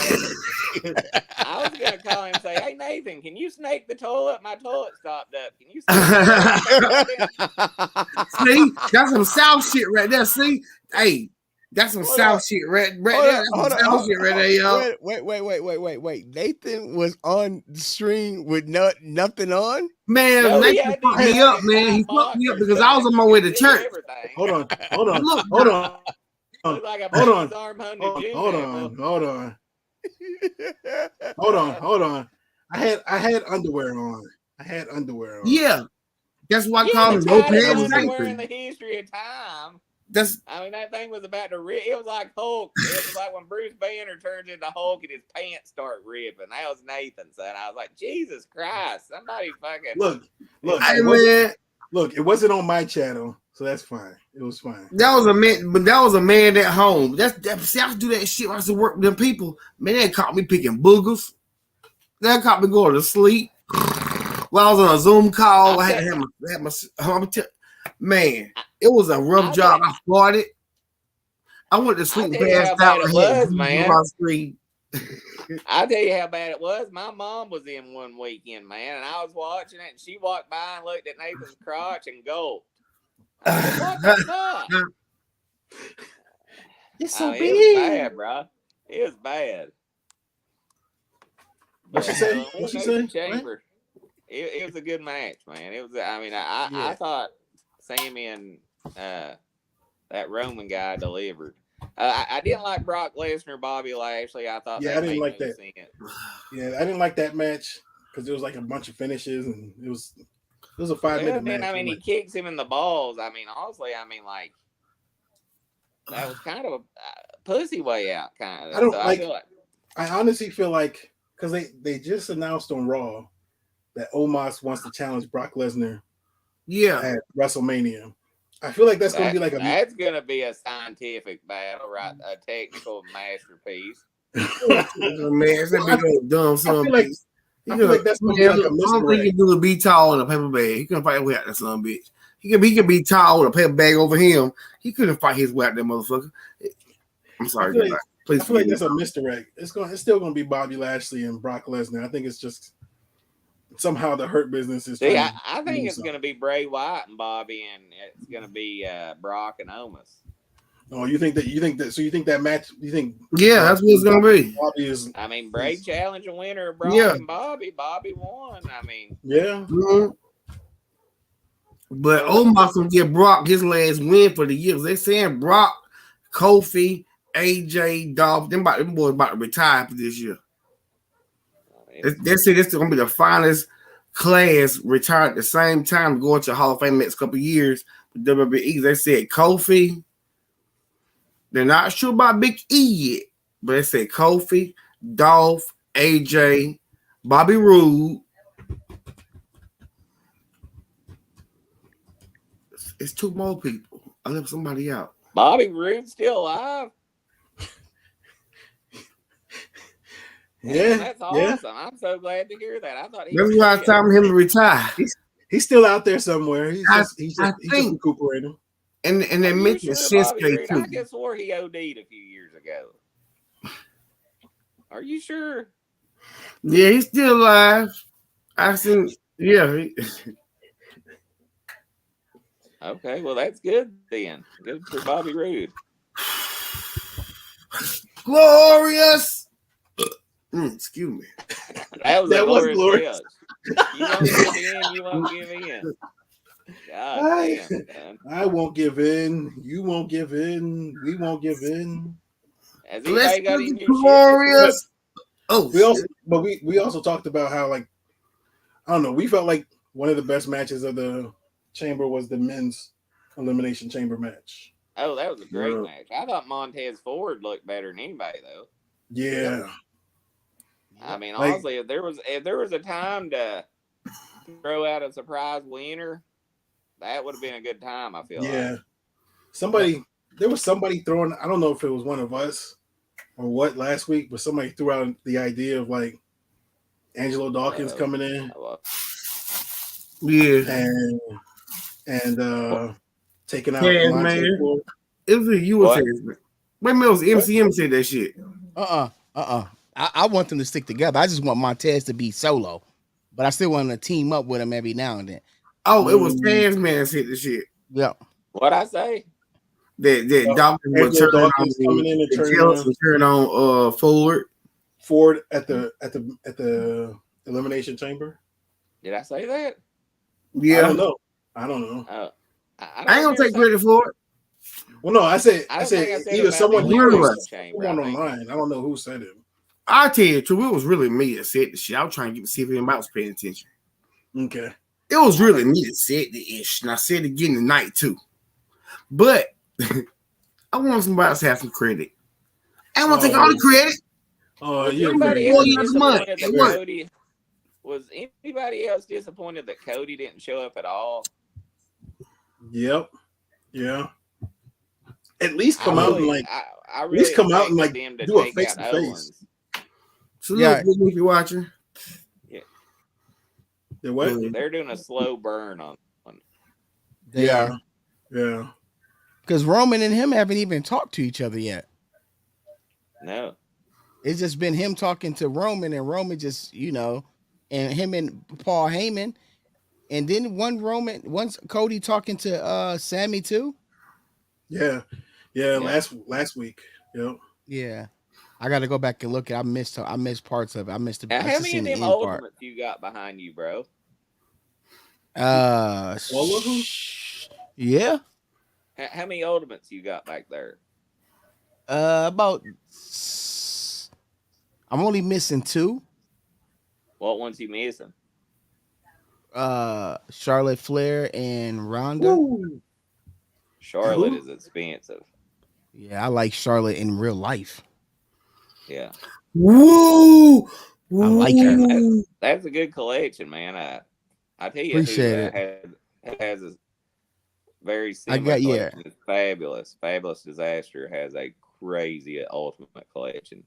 I was going to call him and say, hey, Nathan, can you snake the toilet? My toilet stopped up. Can you snake the toilet? See, that's some South shit right there. See, hey, that's some South shit right there. That's some South shit right there, y'all. Wait. Nathan was on the stream with nothing on? Man, No, Nathan fucked me up, man. He fucked me up because I was on my way to church. Hold on. Look, Hold on. Looked like a Hold on. arm hung Hold to on. I had underwear on. Yeah, that's why I call him no pants underwear in Nathan. the history of time. That's I mean, that thing was about to rip. It was like Hulk. It was like when Bruce Banner turns into Hulk and his pants start ripping. That was Nathan, son. I was like, Jesus Christ, somebody fucking Look, it wasn't on my channel, so that's fine. It was fine. that was a man, but that was a man at home. See, I used to do that shit when I used to work with them people. Man, they caught me picking boogers. They caught me going to sleep. While I was on a Zoom call, I had to have my man, it was a rough job. I farted. I went to sleep and passed out. It was, man. I'll tell you how bad it was. My mom was in one weekend, man, and I was watching it, and she walked by and looked at Nathan's crotch and gulped. I said, what the fuck? It's so big. It was bad, bro. It was bad. What she say? What she say? Chamber. It was a good match, man. It was. I mean, I thought Sammy and that Roman guy delivered. I didn't like Brock Lesnar, Bobby Lashley. I thought I didn't like that. Yeah, I didn't like that match because there was like a bunch of finishes and it was a 5-minute match. I mean, he kicks him in the balls. I mean, honestly, like that was kind of a pussy way out, kind of. I honestly feel like because they just announced on Raw that Omos wants to challenge Brock Lesnar. Yeah, at WrestleMania. I feel like that's going to be like that's going to be a scientific battle, right? A technical masterpiece. Man, it's gonna be dumb son. I feel like that's going to be like a mystery. I don't think he can do a be tall in a paper bag. He couldn't fight without that son bitch. He could be tall with a paper bag over him. He couldn't fight his way out that motherfucker. I'm sorry. I feel like that's a misdirect. It's still going to be Bobby Lashley and Brock Lesnar. I think it's just somehow the Hurt Business is. See, I think it's going to be Bray Wyatt and Bobby, and it's going to be Brock and Omos. Oh, you think that? So you think that match? You think? Yeah, that's what it's going to be. Bobby is. I mean, Bray challenged a winner of Brock and Bobby. Bobby won. I mean, yeah. Mm-hmm. But Omos will give Brock his last win for the year. They saying Brock, Kofi, AJ, Dolph, them boys about to retire for this year. They say this is going to be the finest class retired at the same time going to Hall of Fame next couple of years. WWE, they said Kofi. They're not sure about Big E yet, but they said Kofi, Dolph, AJ, Bobby Roode. It's two more people. I left somebody out. Bobby Roode's still alive. Yeah, that's awesome. Yeah. I'm so glad to hear that. I thought that's why it's time for him to retire. He's still out there somewhere. He's just recuperating. And they mentioned Shinsuke too. I just swore he OD'd a few years ago. Are you sure? Yeah, he's still alive. I seen. Yeah. Okay, well that's good then. Good for Bobby Roode. Glorious. Excuse me. That was glorious. You won't give in. You won't give in. God damn, I won't give in. You won't give in. We won't give in. Has anybody got any glorious? We also talked about how, like, I don't know, we felt like one of the best matches of the Chamber was the men's Elimination Chamber match. Oh, that was a great match. I thought Montez Ford looked better than anybody though. Yeah. I mean, honestly, if there was a time to throw out a surprise winner, that would have been a good time. I feel like. There was somebody throwing. I don't know if it was one of us or what last week, but somebody threw out the idea of like Angelo Dawkins coming in. Yeah, and taking out. Man. It was a USA. Wait a minute, it was MCM said that shit. I want them to stick together. I just want Montez to be solo, but I still want to team up with him every now and then. Oh, it was Taz Man said the shit. Yeah. What'd I say? That Dawkins was turn on Ford at the Elimination Chamber. Did I say that? Yeah. I don't know. I ain't gonna take credit for it. Well, no, I said either someone online. I don't know who said it. I'll tell you the truth. It was really me that said the shit. I was trying to see if anybody was paying attention. Okay. It was really me that said the ish, and I said it again tonight too. But I want somebody to have some credit. I want to take all the credit. Oh, Was you anybody agree? Well, else you have money. disappointed that What? Cody? Was anybody else disappointed that Cody didn't show up at all? Yep. Yeah. At least I come out and really, like, I at least really come out and expected like them to do a take face out to face. Owens. So Yeah. look, if you're watching. Yeah, Yeah, what? they're doing a slow burn on. They Yeah. are. Yeah. Because Roman and him haven't even talked to each other yet. No, It's just been him talking to Roman, and Roman just, and him and Paul Heyman, and then once Cody talking to Sammy too. Yeah. Yeah. Yeah. Last week. Yep. Yeah, I got to go back and look at. I missed parts of it. Now, I how just many seen of the them end part. ultimates you got behind you, bro? All of them? Yeah. How many ultimates you got back there? About. I'm only missing 2. What ones you missing? Charlotte Flair and Ronda. Woo. Charlotte Who? is expensive. Yeah, I like Charlotte in real life. Yeah, Woo. I like her. Woo. that's a good collection, man. I tell you Appreciate who has a very I similar got collection. Is Fabulous. Fabulous Disaster has a crazy ultimate collection.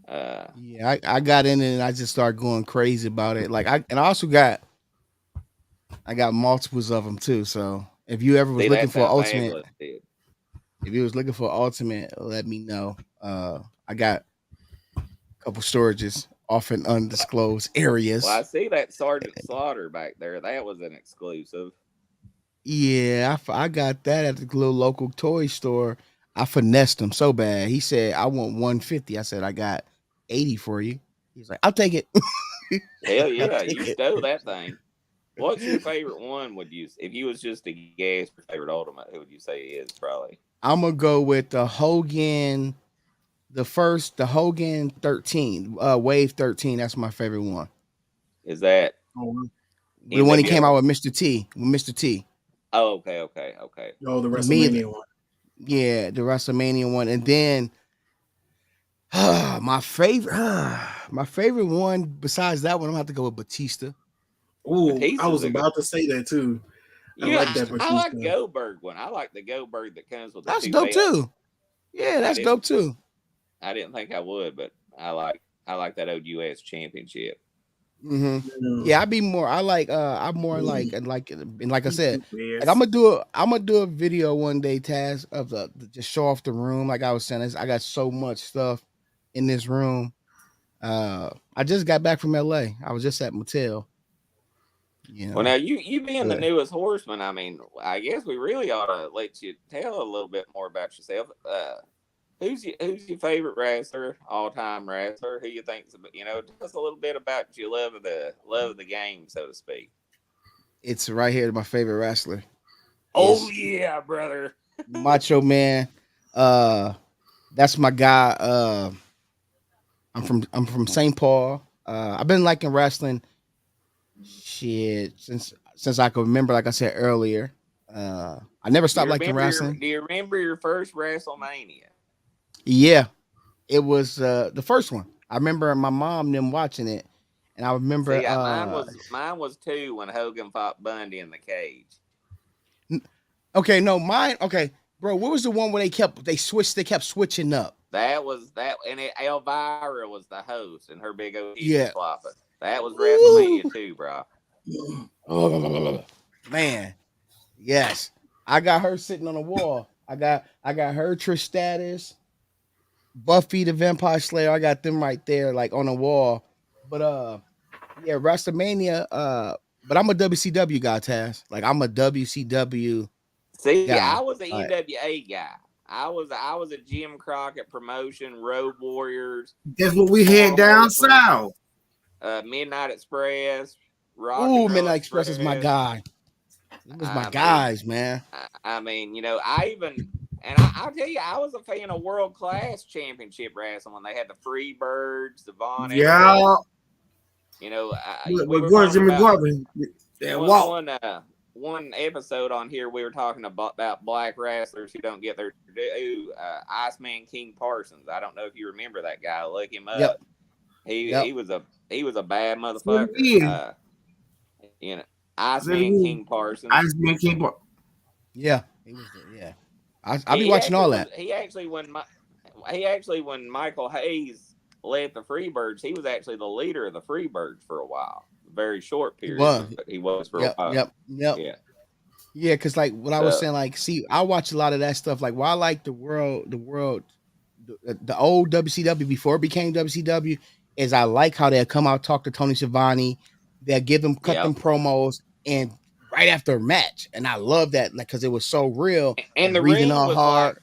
Yeah, I got in it and I just started going crazy about it. I also got multiples of them too. So if you ever was See, looking that's for how ultimate, Fabulous did. if you was looking for ultimate, let me know. I got a couple storages off in undisclosed areas. Well, I see that Sergeant Slaughter back there. That was an exclusive. Yeah, I got that at the little local toy store. I finessed him so bad. He said, "I want 150." I said, "I got 80 for you." He's like, "I'll take it." Hell I'll yeah, take you it. stole that thing. What's your favorite one? Would you, if you was just to guess your favorite ultimate, who would you say it is? Probably. I'm gonna go with the Hogan, the Hogan 13, Wave 13. That's my favorite one. Is that Oh, The one he came out NWO? with Mr. T. With Mr. T. Oh, okay. oh, the To me, WrestleMania one. yeah, the WrestleMania one, and then my favorite, my favorite one besides that one, I'm gonna have to go with Batista. Ooh, I Batista's was a good. about to say that too. I Yeah, like that I like Batista. Goldberg one. I like the Goldberg that comes with the That's two dope belts. too. Yeah, I that's dope didn't, too. I didn't think I would, but I like that old U.S. championship. Hmm. Yeah. Yeah, I'm more and like I said, Yes. like I'm gonna do a video one day, Taz, of the just show off the room. Like I was saying, I got so much stuff in this room. I just got back from LA. I was just at Mattel. Well, now you being the But newest horseman, I mean, I guess we really ought to let you tell a little bit more about yourself. Who's your favorite wrestler, all time wrestler? Who you think's tell us a little bit about your love of the game, so to speak. it's right here. My favorite wrestler Oh is yeah, brother. Macho Man. That's my guy. I'm from St. Paul. I've been liking wrestling shit since I can remember. Like I said earlier, I never stopped liking wrestling. Do you remember your first WrestleMania? Yeah, it was the first one. I remember my mom and them watching it, and I remember. See, mine was 2 when Hogan fought Bundy in the cage. Okay, no, mine. Okay, bro, what was the one where they kept switching up? That was that, and Elvira was the host, and her big old Yeah. flopping. That was Woo. WrestleMania 2, bro. Oh, man, yes, I got her sitting on the wall. I got her, Trish Stratus, Buffy the Vampire Slayer. I got them right there, like on the wall. But yeah, WrestleMania. But I'm a WCW guy, Taz. Like I'm a WCW See, guy. I was an Like, NWA guy. I was a Jim Crockett promotion, Road Warriors, That's what we had down south. Midnight Express, Rock ooh, and Roll Midnight Express is my guy. It was my guys, man. I mean, I'll tell you, I was a fan of World Class Championship Wrestling when they had the Free Birds, the Von Yeah. Erichs. We But were Gordon talking Jimmy about Gordon, that walk. one episode on here we were talking about black wrestlers who don't get their due. Iceman King Parsons. I don't know if you remember that guy. Look him up. Yep. He was a bad Say it motherfucker. again. You know, Say it Iceman again. King Parsons. Iceman King Parsons. Yeah, he was. Yeah, I be watching all that. He actually when Michael Hayes led the Freebirds, he was actually the leader of the Freebirds for a while. Very short period. He was for a while. Yep. Yeah. Yeah, because like what I was saying, like, see, I watch a lot of that stuff. Like, why I like the old WCW before it became WCW is I like how they come out, talk to Tony Schiavone, they give them cut them promos, and right after a match, and I love that, like, because it was so real and the breathing ring all was hard.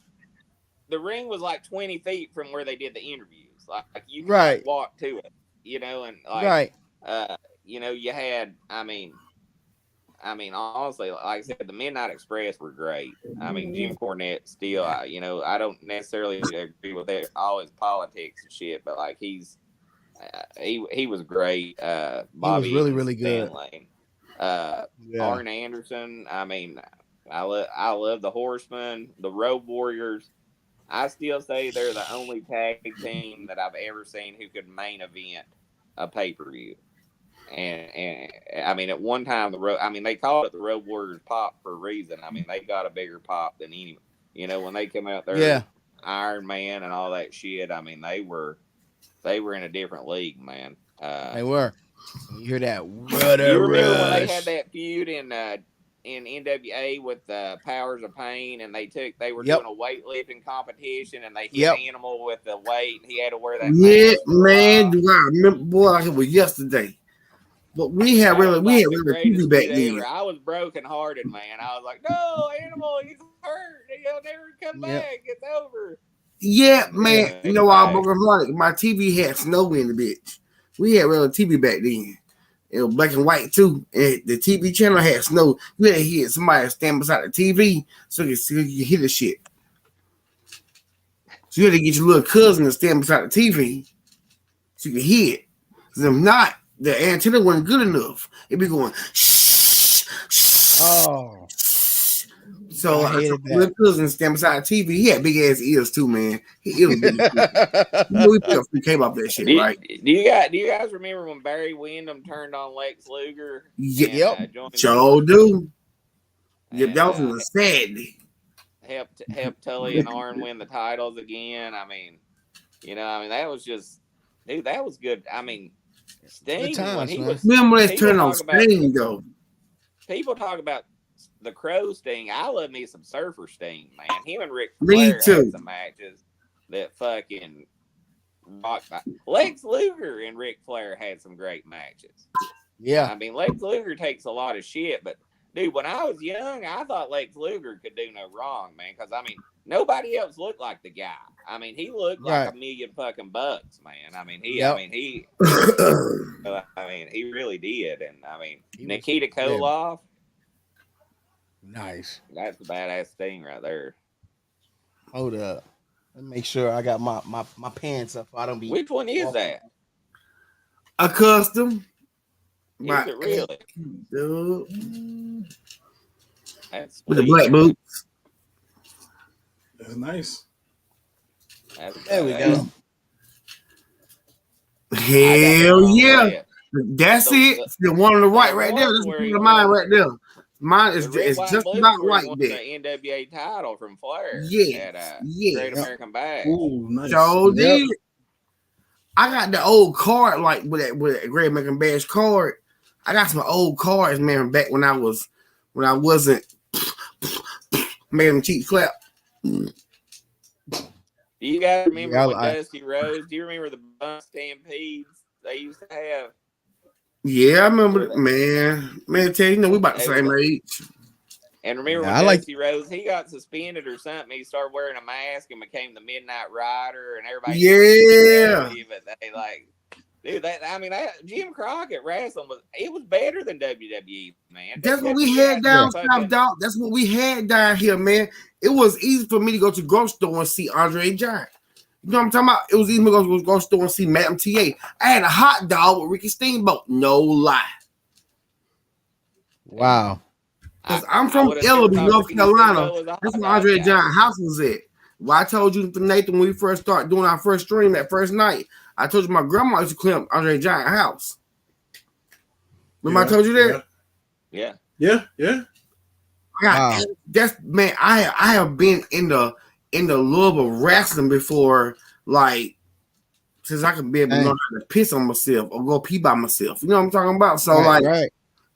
The ring was like 20 feet from where they did the interviews. Like you could Right. walk to it, you know, and like Right. you know, you had I mean honestly, like I said, the Midnight Express were great. I mean, Jim Cornette still, you know, I don't necessarily agree with all his politics and shit, but like he was great. Bobby he was really good. Arn Anderson. I mean, I love the Horsemen, the Road Warriors. I still say they're the only tag team that I've ever seen who could main event a pay-per-view. And I mean, at one time they called it the Road Warriors pop for a reason. I mean, they got a bigger pop than any. You know, when they come out there, Iron Man and all that shit. I mean, they were in a different league, man. They were. You hear that? You remember when they had that feud in NWA with Powers of Pain, and they were doing a weightlifting competition, and they hit Animal with the weight, and he had to wear that. Yeah, man, do I remember? Boy, like it was yesterday. But we had really TV back then. I was broken hearted, man. I was like, no, Animal, he's hurt. He'll never come back. It's over. Yeah, man. You know why I broke hearted? My TV had snow in the bitch. We had real TV back then. It was black and white too. And the TV channel had snow. You had to hear somebody stand beside the TV so you could hear the shit. So you had to get your little cousin to stand beside the TV so you could hear it. Because if not, the antenna wasn't good enough. It'd be going shh, shh. Oh. So I little cousin stand beside the TV. He had big ass ears too, man. He was big. You know, we picked up free came off that shit, right? Do you guys remember when Barry Windham turned on Lex Luger? Yep. Sure do. Yep, that was a sad day. Helped Tully and Arn win the titles again. I mean, you know, that was just, dude, that was good. I mean, Sting, when he was. Remember when they turned on Sting, though? People talk about the Crow Sting. I love me some Surfer Sting, man. Him and Ric Flair had some matches that fucking rocked. Lex Luger and Ric Flair had some great matches. Yeah. I mean, Lex Luger takes a lot of shit, but dude, when I was young, I thought Lex Luger could do no wrong, man. Because I mean, nobody else looked like the guy. I mean, he looked like $1 million fucking bucks, man. I mean, he really did. And I mean, Nikita Koloff. Nice. That's the badass Sting right there. Hold up. Let me make sure I got my pants up. I don't be. Which one is that? A custom. Is it really? That's with the black boots. That's nice. There we go. Hell yeah. That's it. The one on the right right there. That's the mine right there. Mine is just about white there. The NWA title from Flair. Yeah. Great American Bash. Ooh, nice. So did. I got the old card, like with that Great American Bash card. I got some old cards, man, back when I wasn't making them cheap clap. Do you guys remember Dusty Rhodes? Do you remember the bus stampedes they used to have? Yeah, I remember, man. Man, tell you, we about the same age. And remember when Dusty Rhodes, he got suspended or something. He started wearing a mask and became the Midnight Rider, and everybody. Yeah. But they dude, Jim Crockett wrestling was better than WWE, man. That's what we had down south, dog. That's what we had down here, man. It was easy for me to go to the grocery store and see Andre Giant. You know what I'm talking about? It was easy to go to the grocery store and see Madam TA. I had a hot dog with Ricky Steamboat. No lie. Wow. Because I'm I from would have never Ellaby, thought North Reedy Carolina. Steamboat was a That's hot where dog Andre the guy. Giant house was at. Well, I told you, Nathan, when we first started doing our first stream that first night, I told you my grandma used to clean up Andre the Giant house. Remember I told you that? Yeah. Wow. That's man. I have been in the love of wrestling before, like since I could be able to learn how to piss on myself or go pee by myself. You know what I'm talking about? So Right.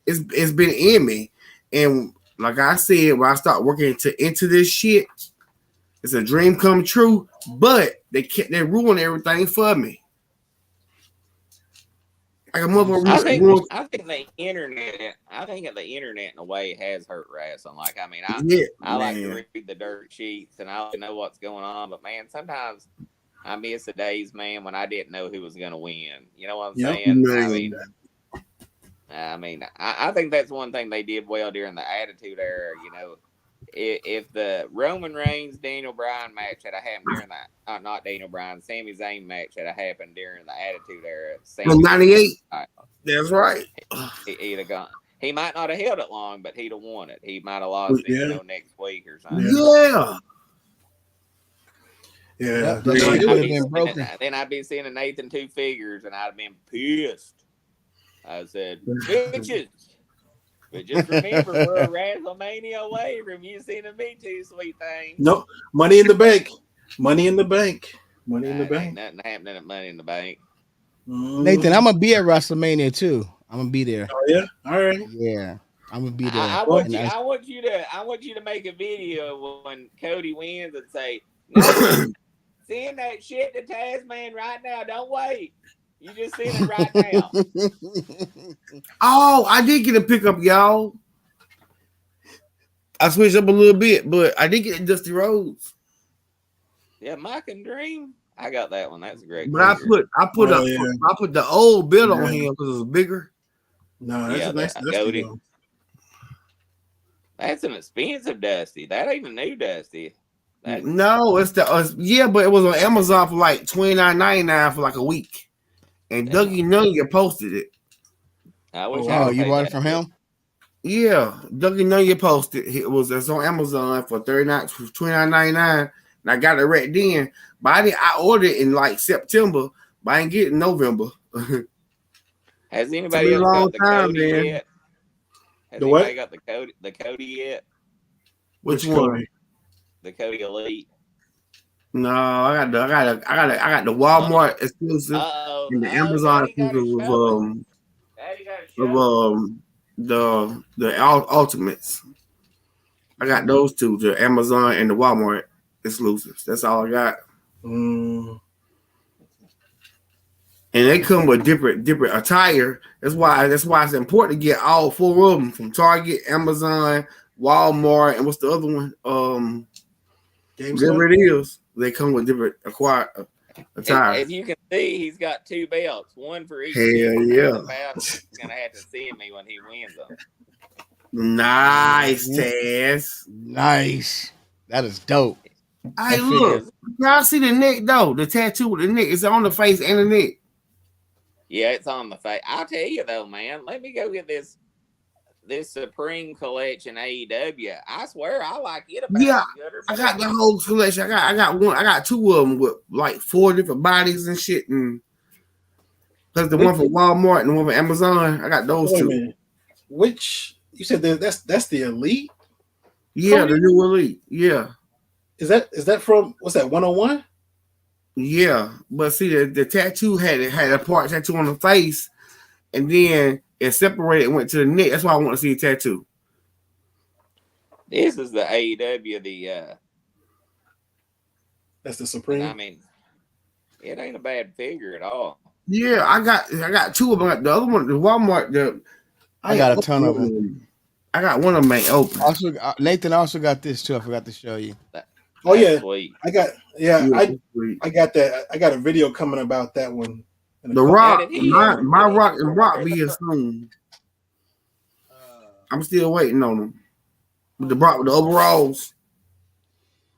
it's been in me, and like I said, when I start working into this shit, it's a dream come true. But they ruin everything for me. Like a mother I think ruins. the internet. I think the internet in a way has hurt wrestling. Like I mean, Yeah, I like to man. read the dirt sheets and I like to know what's going on. But man, sometimes I miss the days, man, when I didn't know who was going to win. You know what I'm saying? Man. I think that's one thing they did well during the Attitude Era. You know, if the Roman Reigns Daniel Bryan match had happened during the not Daniel Bryan Sami Zayn match had happened during the Attitude Era, Well, Sami 98. That's right. he'd have gone. He might not have held it long, but he'd have won it. He might have lost it, next week or something. Yeah. Yep, that shit could have been broken. Then I'd be seeing a Nathan Two Figures, and I'd have been pissed. I said, bitches. But just remember, we're a WrestleMania away from you seeing a Me Too sweet thing. Nope. Money in the bank. Money in the bank. Money in the bank. Ain't nothing happening at Money in the Bank. Nathan, I'm gonna be at WrestleMania too. I'm gonna be there. Oh yeah, all right. Yeah, I'm gonna be there. I want you to make a video when Cody wins and say, "No, send that shit to Tasman right now. Don't wait. You just send it right now." Oh, I did get a pickup, y'all. I switched up a little bit, but I did get Dusty Rhodes. Yeah, Mike and Dream. I got that one. That's a great. But figure. I put the old bill on him because it was bigger. No, that's a nice Dusty. That's an expensive Dusty. That ain't a new Dusty. No, it's but it was on Amazon for like $29.99 for like a week. And Dougie Nunya posted it. I wish you bought it from him? Yeah, Dougie Nunya posted it's on Amazon for $29.99. And I got it right then. But I ordered it in like September, but I didn't get it in November. Has anybody else got the Cody yet? Has the anybody got the Cody yet? Which one? The Cody Elite. No, I got the Walmart exclusive and the Amazon exclusive of the Ultimates. I got those two, the Amazon and the Walmart exclusives. That's all I got. And they come with different attire. That's why it's important to get all four of them from Target, Amazon, Walmart, and what's the other one? Whatever it is, they come with different attire. As you can see, he's got two belts, one for each. Hell yeah! He's gonna have to see me when he wins them. Nice, Taz. Nice. That is dope. Hey, look, y'all see the neck though? The tattoo with the neck is on the face and the neck. Yeah, it's on the face. I'll tell you though, man. Let me go get this Supreme Collection AEW. I swear I like it about I got the whole collection. I got two of them with like 4 different bodies and shit. And plus the one from Walmart and the one from Amazon. I got those two. Which you said that's the Elite? Yeah, the new Elite. Yeah. Is that from what's that 101? Yeah, but see the tattoo had a part tattoo on the face, and then it separated and went to the neck. That's why I want to see a tattoo. This is the AEW. That's the Supreme. I mean, it ain't a bad figure at all. Yeah, I got two of them. The other one, the Walmart. I got a ton of them. I got one of them open. Also, Nathan also got this too. I forgot to show you. Oh yeah, sweet. I got that. I got a video coming about that one. The Rock, my Rock and Rock be here soon. I'm still waiting on them. With the Brock with the overalls.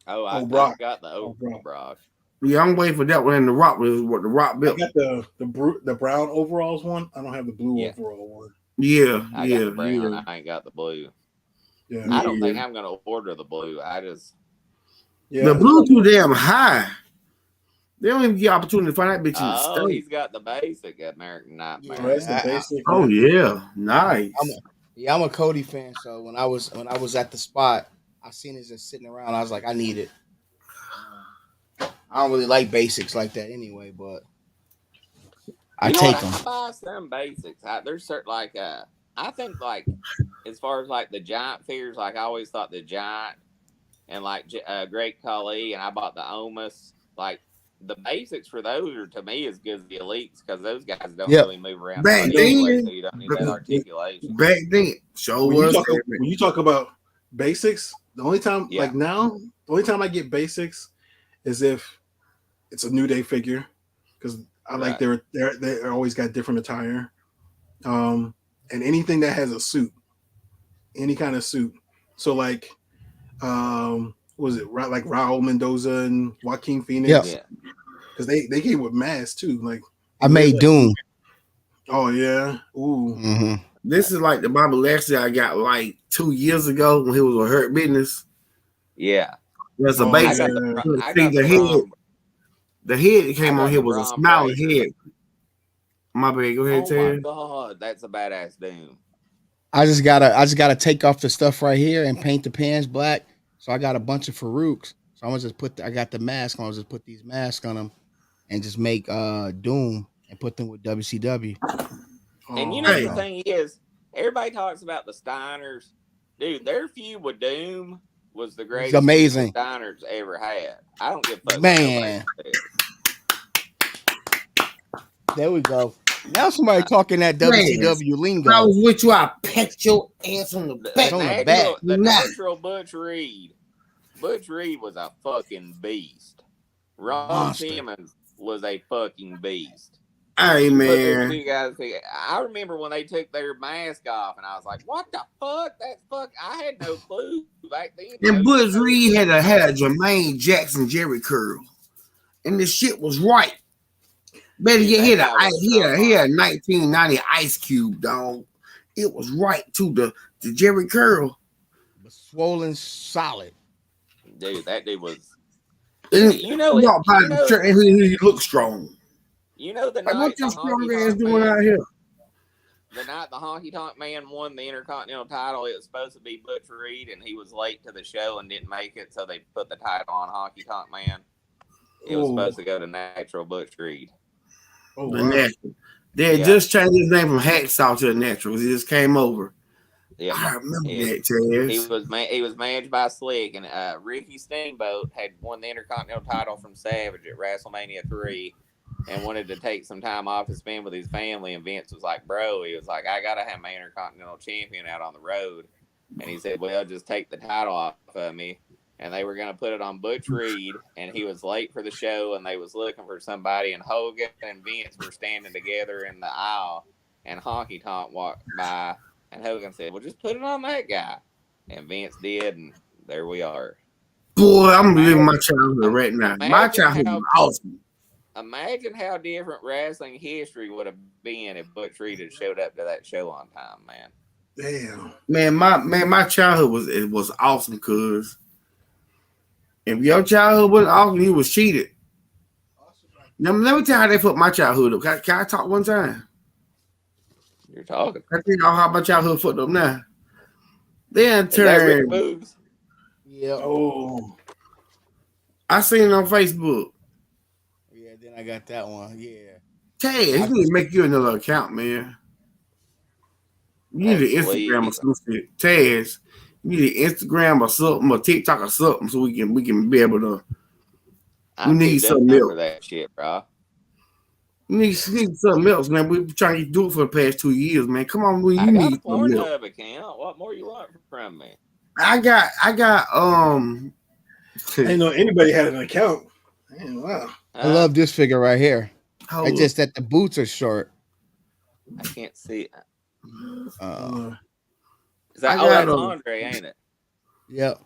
Oh, I got the overall. Yeah, I'm waiting for that one. And the Rock was what the Rock built. I got the brown overalls one. I don't have the blue overall one. Yeah, I got the brown. I ain't got the blue. Yeah. I don't think I'm gonna order the blue. Yeah. The blue too damn high. They don't even get opportunity to find that bitch in the Oh, state. he's got the basic American Nightmare. Oh, that's the Yeah, basic. Oh yeah, I'm nice. I'm a Cody fan. So when I was at the spot, I seen it just sitting around. I was like, I need it. I don't really like basics like that anyway, but I You know what? take them. I buy some basics. There's certain I think like as far as like the giant figures, like I always thought the giant and like Great Khali, and I bought the Omus. Like the basics for those are to me as good as the elites because those guys don't Yep. really move around Back much You know, anyway, so then, you don't need that articulation. back then, show was when you talk about basics, the only time Yeah, the only time I get basics is if it's a New Day figure because I like right. they're always got different attire. And anything that has a suit, any kind of suit. So like what was it like Raul Mendoza and Joaquin Yep. Phoenix Yeah. because they came with masks too. Like I made Doom. oh yeah, ooh, Mm-hmm. this is like the Bobby Lashley I got like 2 years ago when he was a Hurt Business. Yeah. There's a oh I base. got yeah. the I See got the the head. Braun. The head that I came on got here the was a Braun smiling Breaker. head. My bad. Go ahead, Oh my Ted. god, that's a badass Doom. I just gotta take off the stuff right here and paint the pants black. So I got a bunch of Farouks. So I'm gonna just I got the mask on. I'll just put these masks on them and just make Doom and put them with WCW. And you Oh, know Hey, the So thing is, everybody talks about the Steiners. Dude, their feud with Doom was the it's greatest feud the amazing, Steiners ever had. I don't give a fuck what nobody man. says. There we go. Now somebody talking that yes. WCW When I lingo. was with you, I pat your ass on the The, It's back. on the back. Nah. natural Butch Reed. Butch Reed was a fucking beast. Ron Monster. Simmons was a fucking beast. Hey You put those man. two guys together. I remember when they took their mask off, and I was like, "What the fuck? That's fuck." I had no clue back then. You know, And you didn't Butch know who Reed had a Simmons was. Jermaine Jackson Jerry curl. And the shit was right. Better Dude, yet, that guy was he strong. had 1990 Ice Cube, dog. It was right to the Jerry curl. But swollen solid. Dude, that dude was. And You know he it. walked by the shirt and he looked strong. You know the Like, what night the your strong honky ass tonk doing out man. here? The night the honky tonk man won the Intercontinental title, it was supposed to be Butch Reed, and he was late to the show and didn't make it, so they put the title on Honky Tonk Man. It was oh, supposed to go to Natural Butch Reed. oh The wow. natural. They had Yeah, just changed his name from Hacksaw to the Naturals. He just came over. yeah. I remember He that, Taz. he was managed by Slick, and Ricky Steamboat had won the Intercontinental title from Savage at WrestleMania 3 and wanted to take some time off to spend with his family. And Vince was like, "Bro," he was like, "I got to have my Intercontinental Champion out on the road." And he said, "Well, just take the title off of me." And they were going to put it on Butch Reed, and he was late for the show, and they was looking for somebody, and Hogan and Vince were standing together in the aisle, and Honky Tonk walked by, and Hogan said, "Well, just put it on that guy." And Vince did, and there we are. Boy, I'm living Imagine, my childhood right now. My imagine childhood was how awesome. imagine how different wrestling history would have been if Butch Reed had showed up to that show on time, man. Damn. My childhood was awesome, cuz if your childhood wasn't awesome, you was cheated. Now, let me tell you how they put my childhood up. Can I talk one time? You're talking. I think I'll have my childhood fucked up now. Then Is that Rick turn. Boogs? Yep. Oh, I seen it on Facebook. Yeah, then I got that one. Yeah. Taz, you need to make you another account, man. You need That's an Instagram or sweet. some shit. Taz, you need an Instagram or something or TikTok or something so we can be able to. We I'm need too something dumb else. for that shit, bro. We need something else, man. We've been trying to do it for the past 2 years, man. Come on, I you got a need something else. Pornhub account. What more you want from me? I got I didn't know anybody had an account. Man, wow. I love this figure right here. hold It's up. just that the boots are short. I can't see. Uh, Is that? I Oh, got that's a Andre, ain't it? yep.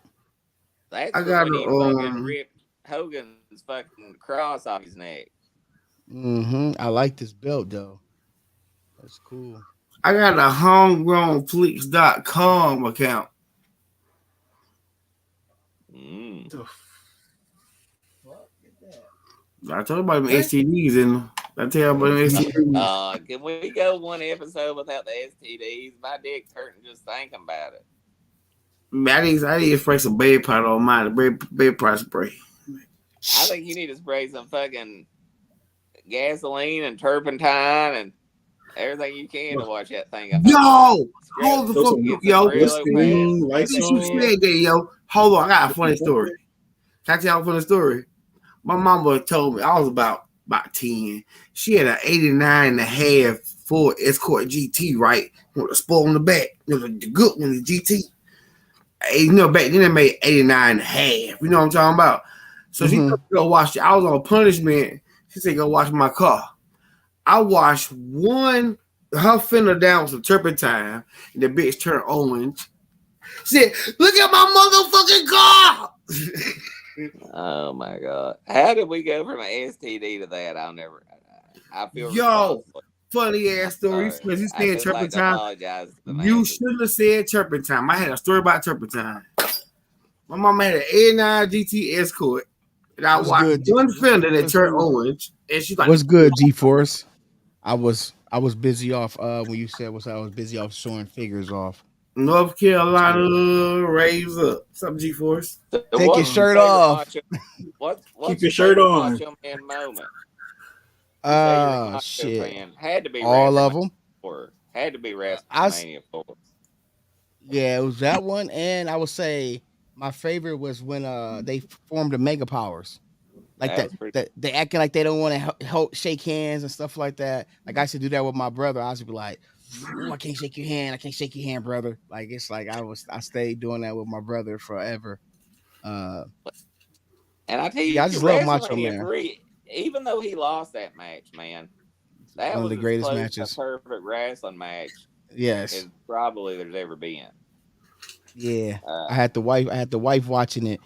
That's I for got when he a fucking ripped Hogan's fucking cross off his neck. I like this belt though. That's cool. I got a homegrownflix.com account. Mm. I told you about them STDs and I tell you about them STDs. Can we go one episode without the STDs? My dick's hurting just thinking about it. Man, I need to spray some baby powder on mine. Baby powder spray. I think you need to spray some fucking gasoline and turpentine and everything you can to watch that thing up. Yo, hold the fuck up, yo. Lights Since you said that, yo, hold on. I got a funny story. Can I tell you a funny story? My mama told me I was about 10. She had an 89.5 Ford Escort GT, right? With a spoil on the back. You know, the good one, the GT. You know, back then they made 89.5. You know what I'm talking about? So she told me to go wash it. I was on punishment. She said, go wash my car. I washed her fender down with some turpentine, and the bitch turned orange. She said, look at my motherfucking car. Oh my God. How did we go from an STD to that? I feel funny ass story. Because you said turpentine. You shouldn't have said turpentine. I had a story about turpentine. My mama had an 89 GT Escort. And I watched one fender that turned orange. And she's like, what's good, G-Force? I was busy off when you said I was busy off showing figures off. North Carolina, raise up. What's up, G-Force? Take your shirt off. Keep your shirt on. Man moment? Shit. Had to be all of them. Had to be WrestleMania 4. Yeah, it was that one, and I would say my favorite was when they formed the Mega Powers. Like that they acting like they don't want to shake hands and stuff like that. Like I used to do that with my brother. I used to be like, "Oh, I can't shake your hand. I can't shake your hand, brother." Like it's like I stayed doing that with my brother forever. And I tell you, I just love Macho Man. Even though he lost that match, man, that one was of the greatest matches. A perfect wrestling match. Yes, is probably there's ever been. Yeah, I had the wife watching it.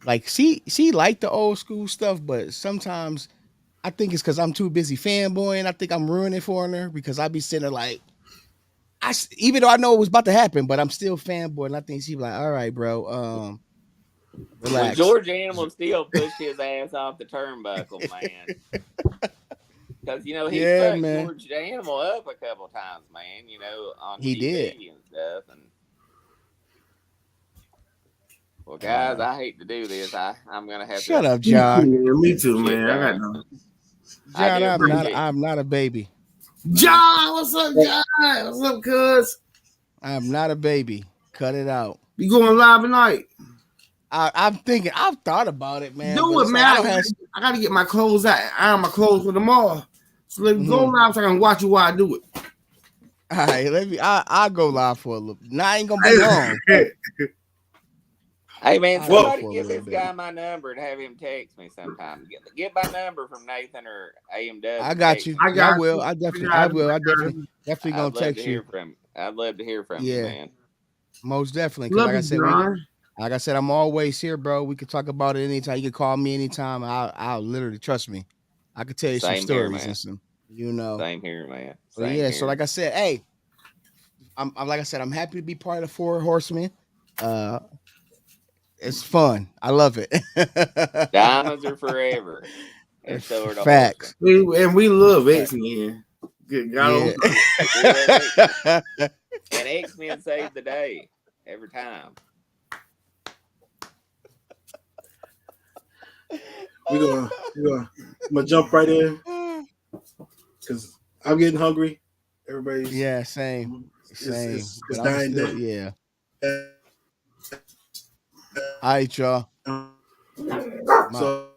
Like she liked the old school stuff, but sometimes I think it's because I'm too busy fanboying. I think I'm ruining it for her because I be sitting there like, even though I know it was about to happen, but I'm still fanboying. And I think she's like, all right, bro, relax. Well, George Animal still pushed his ass off the turnbuckle, man. Because he fucked George Animal up a couple times, man. On TV and stuff. And well, guys, I hate to do this. I'm gonna have shut to up, John. Me too, man. I got no. John, I'm not a baby. John, what's up, John? What's up, cuz? I'm not a baby. Cut it out. You going live tonight? I'm thinking. I've thought about it, man. Do it, man. I gotta get my clothes out. I have my clothes for tomorrow. So let me go live so I can watch you while I do it. All right, I'll go live for a little. Now I ain't gonna be long. Hey man, somebody give this guy my number and have him text me sometime. Get my number from Nathan or AMW. I got you. I will. I definitely gonna text you. I'd love to hear from you, man. Most definitely. Like I said, I'm always here, bro. We can talk about it anytime. You can call me anytime. I'll literally trust me. I could tell you some stories and some, Same here, man. So like I said, hey, I'm happy to be part of the Four Horsemen. It's fun. I love it. Diamonds are forever. And so are the facts. We love X-Men. Good God. Yeah. And X-Men save the day every time. I'm gonna jump right in because I'm getting hungry. Everybody's same. It's dying down. Yeah. All right, y'all. So,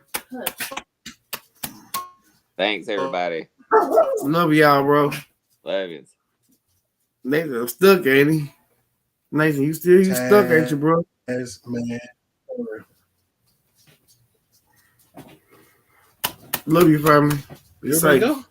thanks, everybody. Love y'all, bro. Love you. Nathan, I'm stuck, ain't he? Nathan, you stuck, ain't you, bro? Yes, man. Love you, family. Be safe. Go.